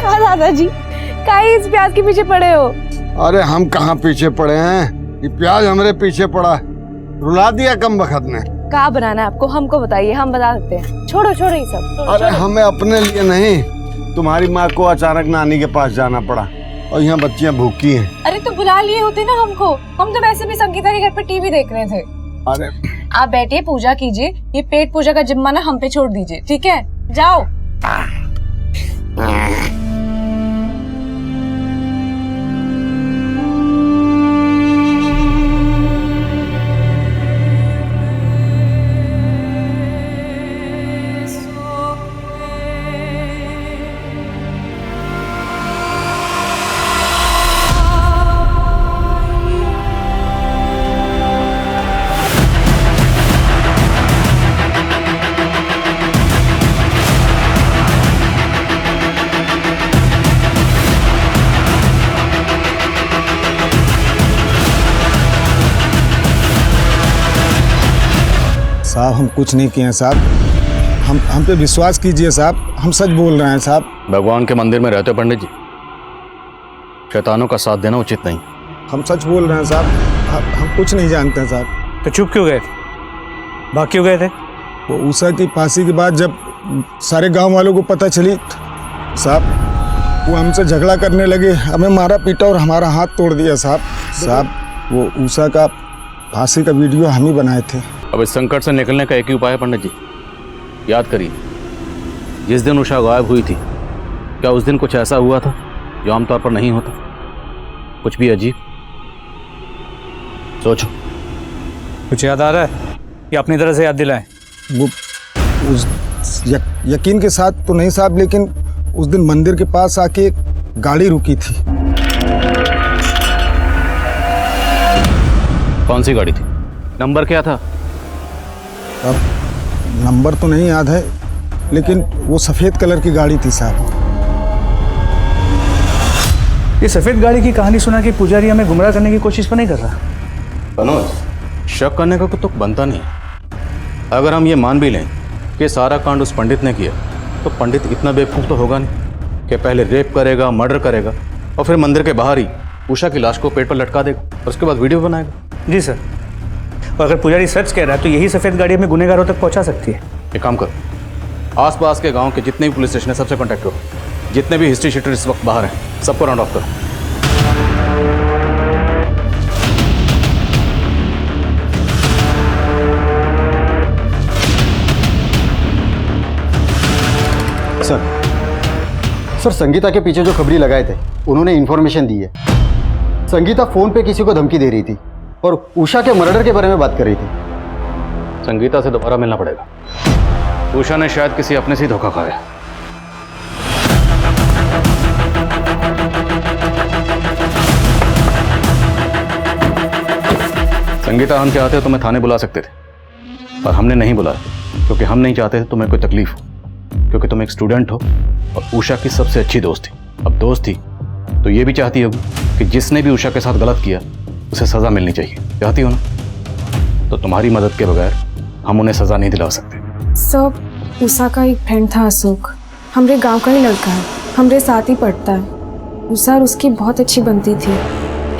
कहा दादाजी, काहे इस प्याज के पीछे पड़े हो? अरे हम कहाँ पीछे पड़े हैं, ये प्याज हमरे पीछे पड़ा है। रुला दिया कम बखत ने। कहा बनाना है आपको, हमको बताइए, हम बता सकते हैं। छोड़ो छोड़ो ये सब, छोड़ो, अरे छोड़ो। हमें अपने लिए नहीं, तुम्हारी माँ को अचानक नानी के पास जाना पड़ा और यहाँ बच्चियाँ भूखी हैं। अरे तो बुला लिए होते ना हमको, हम तो वैसे भी संगीता के घर पे टीवी देख रहे थे। अरे आप बैठिए, पूजा कीजिए, ये पेट पूजा का जिम्मा ना हम पे छोड़ दीजिए, ठीक है? जाओ। साहब हम कुछ नहीं किए हैं साहब, हम पे विश्वास कीजिए साहब, हम सच बोल रहे हैं साहब। भगवान के मंदिर में रहते हो पंडित जी, शैतानों का साथ देना उचित नहीं। हम सच बोल रहे हैं साहब, हम कुछ नहीं जानते हैं साहब। तो चुप क्यों गए थे, भाग क्यों गए थे? वो उषा की फांसी के बाद जब सारे गांव वालों को पता चली साहब, वो हमसे झगड़ा करने लगे, हमें मारा पीटा और हमारा हाथ तोड़ दिया साहब। साहब वो उषा का फांसी का वीडियो हम ही बनाए थे। अब इस संकट से निकलने का एक ही उपाय है पंडित जी, याद करिए जिस दिन उषा गायब हुई थी, क्या उस दिन कुछ ऐसा हुआ था जो आमतौर पर नहीं होता? कुछ भी अजीब? सोचो। कुछ याद आ रहा है या अपनी तरह से याद दिलाएं? वो यकीन के साथ तो नहीं साहब, लेकिन उस दिन मंदिर के पास आके एक गाड़ी रुकी थी। कौन सी गाड़ी थी? नंबर क्या था? अब नंबर तो नहीं याद है, लेकिन वो सफेद कलर की गाड़ी थी साहब। ये सफेद गाड़ी की कहानी सुना कि पुजारी हमें गुमराह करने की कोशिश तो नहीं कर रहा? अनुज, शक करने का तो बनता नहीं। अगर हम ये मान भी लें कि सारा कांड उस पंडित ने किया, तो पंडित इतना बेवकूफ़ तो होगा नहीं कि पहले रेप करेगा, मर्डर करेगा और फिर मंदिर के बाहर ही उषा की लाश को पेट पर लटका देगा और उसके बाद वीडियो बनाएगा। जी सर, और अगर पुजारी सच कह रहा है तो यही सफेद गाड़ी हमें गुनहगारों तक पहुंचा सकती है। एक काम करो, आसपास के गांव के जितने भी पुलिस स्टेशन है सबसे कांटेक्ट करो, जितने भी हिस्ट्री शीटर इस वक्त बाहर हैं सबको राउंड ऑफ करो। सर संगीता के पीछे जो खबरी लगाए थे उन्होंने इन्फॉर्मेशन दी है। संगीता फोन पे किसी को धमकी दे रही थी और उषा के मर्डर के बारे में बात कर रही थी। संगीता से दोबारा मिलना पड़ेगा। उषा ने शायद किसी अपने से ही धोखा खाया। संगीता हम चाहते हो तो मैं थाने बुला सकते थे, और हमने नहीं बुलाया क्योंकि हम नहीं चाहते थे तुम्हें कोई तकलीफ हो, क्योंकि तुम एक स्टूडेंट हो और उषा की सबसे अच्छी दोस्त थी। अब दोस्त थी तो ये भी चाहती होगी कि जिसने भी उषा के साथ गलत किया उसे सज़ा मिलनी चाहिए, चाहती हो ना? तो तुम्हारी मदद के बगैर हम उन्हें सज़ा नहीं दिला सकते। सब उषा का एक फ्रेंड था अशोक, हमरे गांव का ही लड़का है, हमरे साथ ही पढ़ता है। उषा और उसकी बहुत अच्छी बनती थी,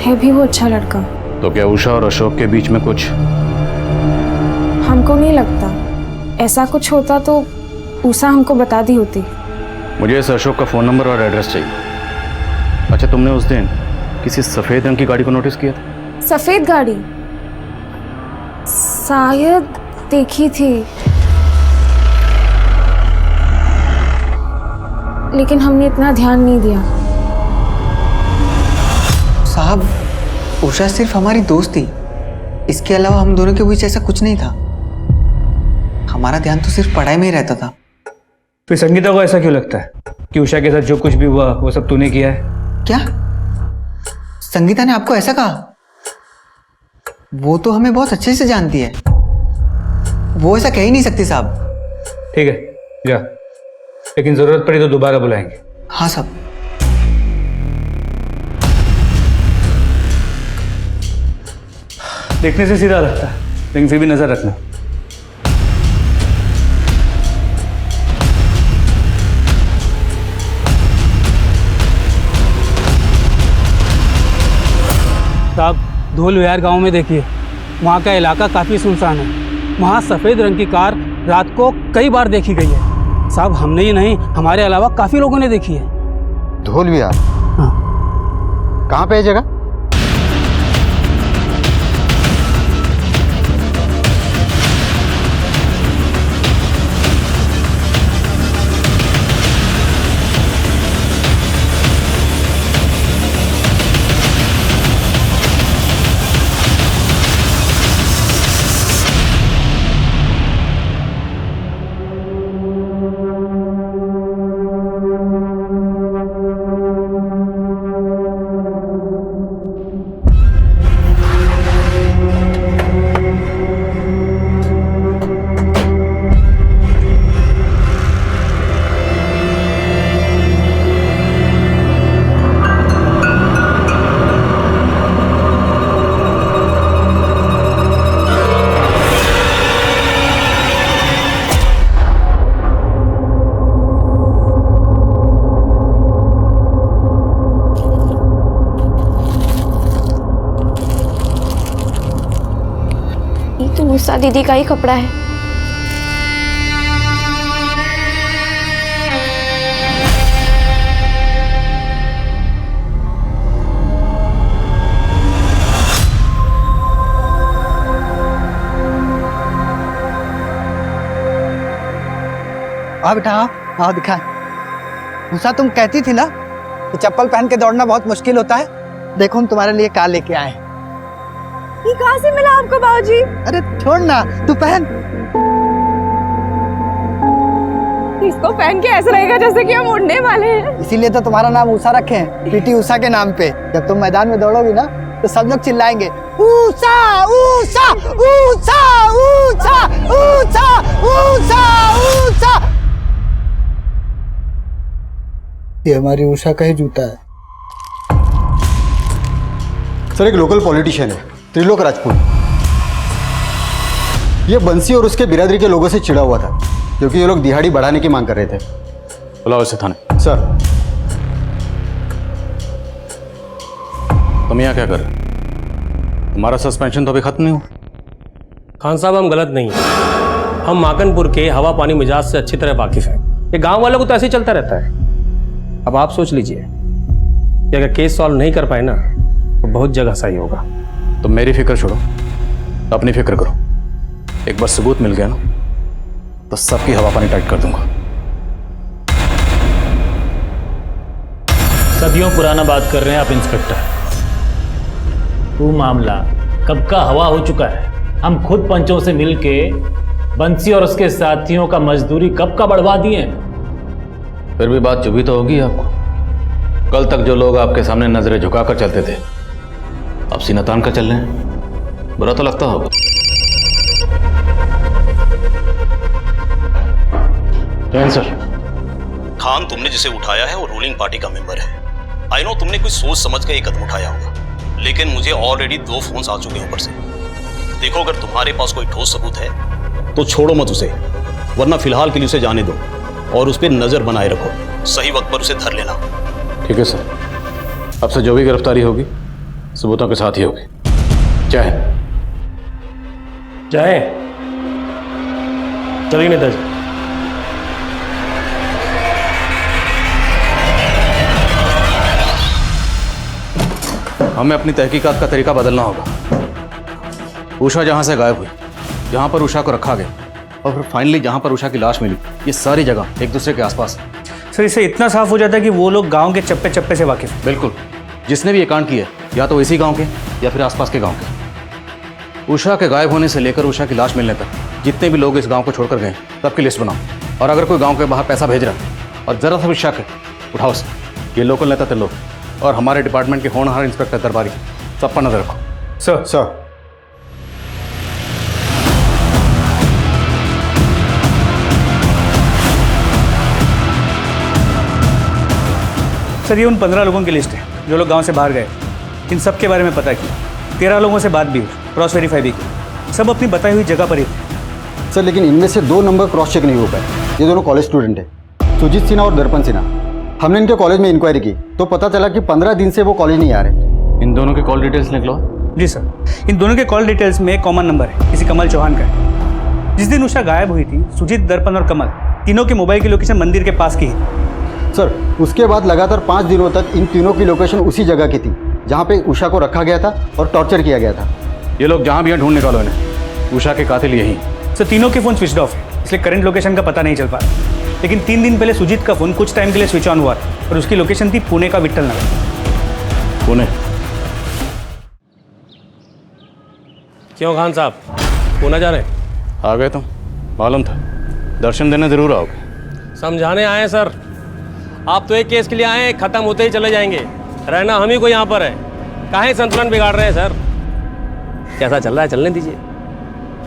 है भी वो अच्छा लड़का। तो क्या उषा और अशोक के बीच में कुछ? हमको नहीं लगता, ऐसा कुछ होता तो उषा हमको बता दी होती। मुझे इस अशोक का फ़ोन नंबर और एड्रेस चाहिए। अच्छा, तुमने उस दिन किसी सफ़ेद रंग की गाड़ी को नोटिस किया था? सफ़ेद गाड़ी शायद देखी थी, लेकिन हमने इतना ध्यान नहीं दिया। साहब, उषा सिर्फ हमारी दोस्त थी, इसके अलावा हम दोनों के बीच ऐसा कुछ नहीं था। हमारा ध्यान तो सिर्फ पढ़ाई में ही रहता था। फिर संगीता को ऐसा क्यों लगता है कि उषा के साथ जो कुछ भी हुआ वो सब तूने किया है? क्या संगीता ने आपको ऐसा कहा? वो तो हमें बहुत अच्छे से जानती है, वो ऐसा कह ही नहीं सकती साहब। ठीक है, जा, लेकिन जरूरत पड़ी तो दोबारा बुलाएंगे। हाँ साहब। देखने से सीधा लगता है, लेकिन फिर भी नजर रखना। साहब, धोल विहार गांव में देखिए, वहाँ का इलाका काफ़ी सुनसान है। वहाँ सफ़ेद रंग की कार रात को कई बार देखी गई है। साहब, हमने ही नहीं, हमारे अलावा काफ़ी लोगों ने देखी है। धोल विहार? हाँ। कहाँ पे है जगह? उषा दीदी का ही कपड़ा है। आओ बेटा, आओ दिखा। उषा, तुम कहती थी ना कि चप्पल पहन के दौड़ना बहुत मुश्किल होता है। देखो, हम तुम्हारे लिए कार लेके आए। ये कहाँ से मिला आपको बाबूजी? अरे छोड़ ना, तू पहन। इसको पहन के ऐसा लगेगा जैसे कि हम उड़ने वाले हैं। इसीलिए तो तुम्हारा नाम उषा रखे हैं, पीटी उषा के नाम पे। जब तुम मैदान में दौड़ोगी ना तो सब लोग चिल्लाएंगे, उषा उषा उषा उषा उषा उषा उषा। ये हमारी उषा का ही जूता है। सर, एक लोकल पॉलिटिशियन है, त्रिलोक राजपूत। ये बंसी और उसके बिरादरी के लोगों से चिढ़ा हुआ था क्योंकि ये लोग दिहाड़ी बढ़ाने की मांग कर रहे थे। बुलाओ इसे थाने। सर। तुम यहाँ क्या कर रहे हो? तुम्हारा सस्पेंशन तो अभी खत्म नहीं हुआ। खान साहब, हम गलत नहीं हैं। हम माकनपुर के हवा पानी मिजाज से अच्छी तरह वाकिफ हैं। ये गांव वालों को तो ऐसे ही चलता रहता है। अब आप सोच लीजिए कि अगर केस सॉल्व नहीं कर पाए ना तो बहुत जगह सही होगा। तो मेरी फिक्र छोड़ो, तो अपनी फिक्र करो। एक बार सबूत मिल गया ना तो सबकी हवा पानी टाइट कर दूंगा। सदियों पुराना बात कर रहे हैं आप इंस्पेक्टर। वो मामला कब का हवा हो चुका है। हम खुद पंचों से मिलके बंसी और उसके साथियों का मजदूरी कब का बढ़वा दिए। फिर भी बात चुभी तो होगी आपको। कल तक जो लोग आपके सामने नजरें झुकाकर चलते थे अब सीना तान कर चल रहे हैं। बुरा तो लगता होगा। सर। खान, तुमने जिसे उठाया है वो रूलिंग पार्टी का मेंबर है। आई नो तुमने कुछ सोच समझ कर ये कदम उठाया होगा, लेकिन मुझे ऑलरेडी 2 फोन्स आ चुके हैं ऊपर से। देखो, अगर तुम्हारे पास कोई ठोस सबूत है तो छोड़ो मत उसे, वरना फिलहाल के लिए उसे जाने दो और उस पर नजर बनाए रखो। सही वक्त पर उसे धर लेना। ठीक है सर, अब से जो भी गिरफ्तारी होगी सबूतों के साथ ही होगी। जय हिंद। जाए चलिए नेताजी। हमें अपनी तहकीकात का तरीका बदलना होगा। उषा जहां से गायब हुई, जहां पर उषा को रखा गया और फिर फाइनली जहां पर उषा की लाश मिली, ये सारी जगह एक दूसरे के आसपास है। सर, इससे इतना साफ हो जाता है कि वो लोग गांव के चप्पे चप्पे से वाकिफ हैं। बिल्कुल, जिसने भी ये कांड किया या तो इसी गांव के या फिर आसपास के गांव के। उषा के गायब होने से लेकर उषा की लाश मिलने तक जितने भी लोग इस गांव को छोड़कर गए सबकी लिस्ट बनाओ। और अगर कोई गांव के बाहर पैसा भेज रहा है और जरा सा भी शक है, उठाओ उसे। ये लोकल नेता थे लोग और हमारे डिपार्टमेंट के होनहार इंस्पेक्टर दरबारी, सब पर नजर रखो। सर। सर, ये उन 15 लोगों की लिस्ट है जो लोग गांव से बाहर गए। इन सब के बारे में पता किया, 13 लोगों से बात भी हुई, क्रॉस वेरीफाई भी की। सब अपनी बताई हुई जगह पर ही थे। सर, लेकिन इनमें से 2 नंबर क्रॉस चेक नहीं हो पाए। ये दोनों कॉलेज स्टूडेंट हैं, सुजीत सिन्हा और दर्पण सिन्हा। हमने इनके कॉलेज में इंक्वायरी की तो पता चला कि 15 दिन से वो कॉलेज नहीं आ रहे। इन दोनों के कॉल डिटेल्स निकलो। जी सर, इन दोनों के कॉल डिटेल्स में एक कॉमन नंबर है, किसी कमल चौहान का है। जिस दिन उषा गायब हुई थी, सुजीत, दर्पण और कमल तीनों की मोबाइल की लोकेशन मंदिर के पास की है। सर, उसके बाद लगातार 5 दिनों तक इन तीनों की लोकेशन उसी जगह की थी जहाँ पे उषा को रखा गया था और टॉर्चर किया गया था। ये लोग जहाँ भी हैं ढूंढ निकालो इन्हें। उषा के कातिल यही। सर, तीनों के फ़ोन स्विच ऑफ है, इसलिए करंट लोकेशन का पता नहीं चल पा रहा। लेकिन 3 दिन पहले सुजीत का फ़ोन कुछ टाइम के लिए स्विच ऑन हुआ और उसकी लोकेशन थी पुणे का विट्ठल नगर। पुणे? क्यों खान साहब, पुणे जा रहे? आ गए तुम, मालूम था। दर्शन देने जरूर आओगे। समझाने आए सर। आप तो एक केस के लिए आए हैं, खत्म होते ही चले जाएंगे। रहना हम ही को यहाँ पर है। काहे संतुलन बिगाड़ रहे हैं सर? कैसा चल रहा है, चलने दीजिए।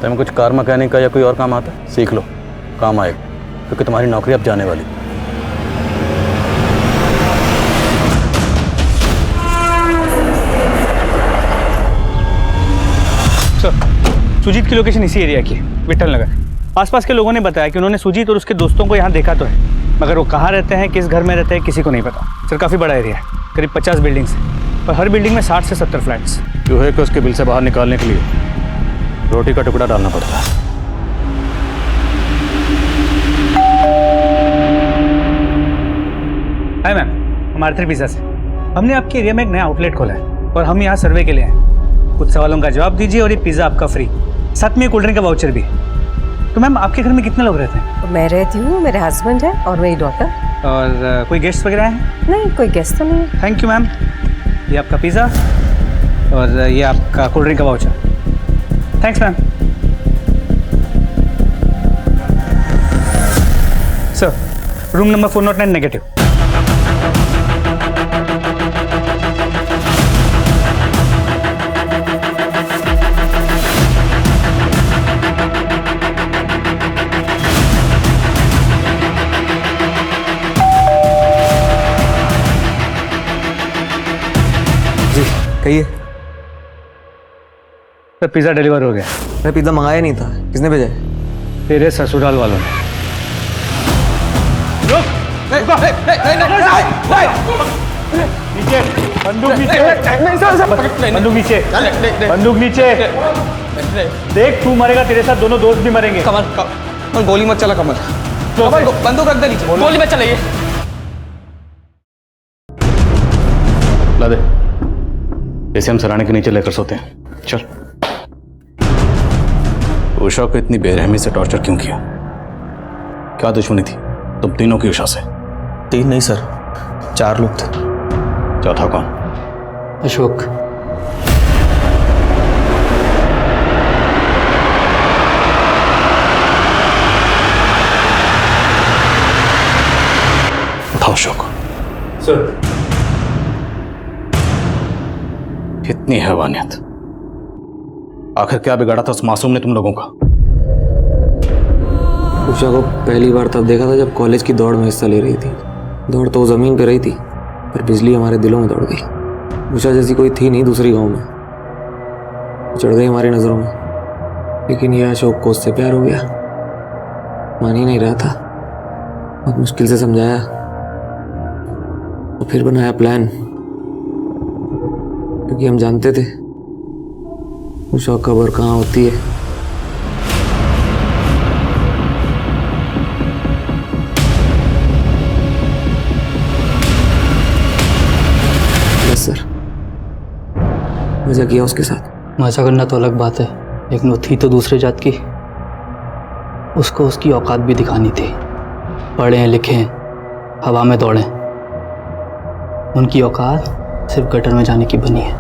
तुम्हें कुछ कार मैकेनिक का या कोई और काम आता है, सीख लो, काम आएगा, क्योंकि तुम्हारी नौकरी अब जाने वाली। सर, सुजीत की लोकेशन इसी एरिया की है, विट्ठल नगर। आसपास के लोगों ने बताया कि उन्होंने सुजीत और उसके दोस्तों को यहाँ देखा तो है, मगर वो कहाँ रहते हैं, किस घर में रहते हैं, किसी को नहीं पता। सर, काफ़ी बड़ा एरिया है, करीब 50 बिल्डिंग्स हैं और हर बिल्डिंग में 60 से 70 फ्लैट्स। चूहे को उसके बिल से बाहर निकालने के लिए रोटी का टुकड़ा डालना पड़ता है। हाय मैम, हम आर्थर पिज़्ज़ा से। हमने आपके एरिया में एक नया आउटलेट खोला है और हम यहाँ सर्वे के लिए आए। कुछ सवालों का जवाब दीजिए और ये पिज़्ज़ा आपका फ्री, साथ में कोल्ड ड्रिंक का वाउचर भी। तो मैम, आपके घर में कितने लोग रहते हैं? मैं रहती हूँ, मेरे हस्बैंड है और मेरी डॉटर। और कोई गेस्ट वगैरह हैं? नहीं, कोई गेस्ट तो नहीं है। Thank you ma'am. ये आपका पिज़्ज़ा और ये आपका कोल्ड ड्रिंक का voucher. Thanks ma'am. Sir, room number 409 negative. कहिए। सर, पिज़्ज़ा डिलीवर हो गया। मैं पिज़्ज़ा मंगाया नहीं था, किसने भेजा? तेरे ससुराल वालों ने। नीचे बंदूक, नीचे बंदूक, नीचे बंदूक, नीचे। देख, तू मरेगा, तेरे साथ दोनों दोस्त भी मरेंगे। कमल, गोली मत चला। कमल, बंदूक रख दे नीचे, गोली मत चलाइए। ला दे, इसे हम सराहने के नीचे लेकर सोते हैं। चल। उषा को इतनी बेरहमी से टॉर्चर क्यों किया? क्या दुश्मनी थी तुम तीनों की उषा से? 3 नहीं सर, 4 लोग थे। चौथा कौन? अशोक। उठाओ अशोक। सर। इतनी हैवानियत, आखिर क्या बिगाड़ा था उस मासूम ने तुम लोगों का? उषा को पहली बार तब देखा था जब कॉलेज की दौड़ में हिस्सा ले रही थी। दौड़ तो ज़मीन पे रही थी, पर बिजली हमारे दिलों में दौड़ गई। उषा जैसी कोई थी नहीं दूसरी गांव में, चढ़ गई हमारी नज़रों में। लेकिन यह अशोक को उससे प्यार हो गया। मान ही नहीं रहा था, बहुत मुश्किल से समझाया और फिर बनाया प्लान, क्योंकि हम जानते थे उषा कब्र कहाँ होती है। सर, मजा किया उसके साथ। मजा करना तो अलग बात है, लेकिन वो थी तो दूसरे जात की। उसको उसकी औकात भी दिखानी थी। पढ़े हैं, लिखे हैं, हवा में दौड़े। उनकी औकात सिर्फ गटर में जाने की बनी है,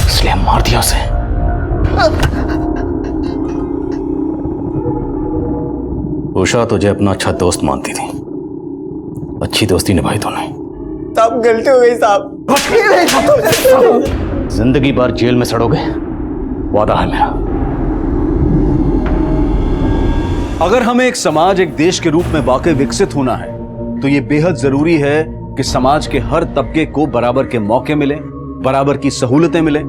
इसलिए मार दिया उसे। उषा तुझे अपना अच्छा दोस्त मानती थी, अच्छी दोस्ती निभाई तूने। साहब गलती हो गई साहब। जिंदगी भर जेल में सड़ोगे, वादा है मेरा। अगर हमें एक समाज, एक देश के रूप में वाकई विकसित होना है, तो ये बेहद जरूरी है कि समाज के हर तबके को बराबर के मौके मिले, बराबर की सहूलतें मिले,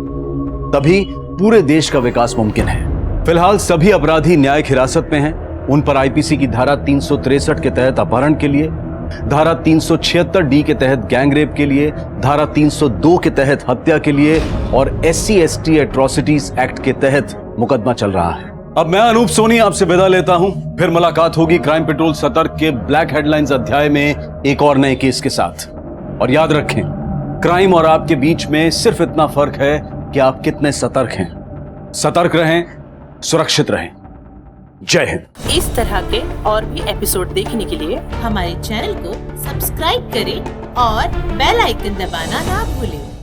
तभी पूरे देश का विकास मुमकिन है। फिलहाल सभी अपराधी न्यायिक हिरासत में हैं। उन पर आईपीसी की धारा 363 के तहत अपहरण के लिए, धारा 376D के तहत गैंगरेप के लिए, धारा 302 के तहत हत्या के लिए और SC/ST एट्रोसिटीज एक्ट के तहत मुकदमा चल रहा है। अब मैं अनूप सोनी आपसे विदा लेता हूं। फिर मुलाकात होगी क्राइम पेट्रोल सतर्क के ब्लैक हेडलाइंस अध्याय में एक और नए केस के साथ। और याद रखें, क्राइम और आपके बीच में सिर्फ इतना फर्क है कि आप कितने सतर्क हैं। सतर्क रहें, सुरक्षित रहें। जय हिंद। इस तरह के और भी एपिसोड देखने के लिए हमारे चैनल को सब्सक्राइब करें और बेल आइकन दबाना ना भूलें।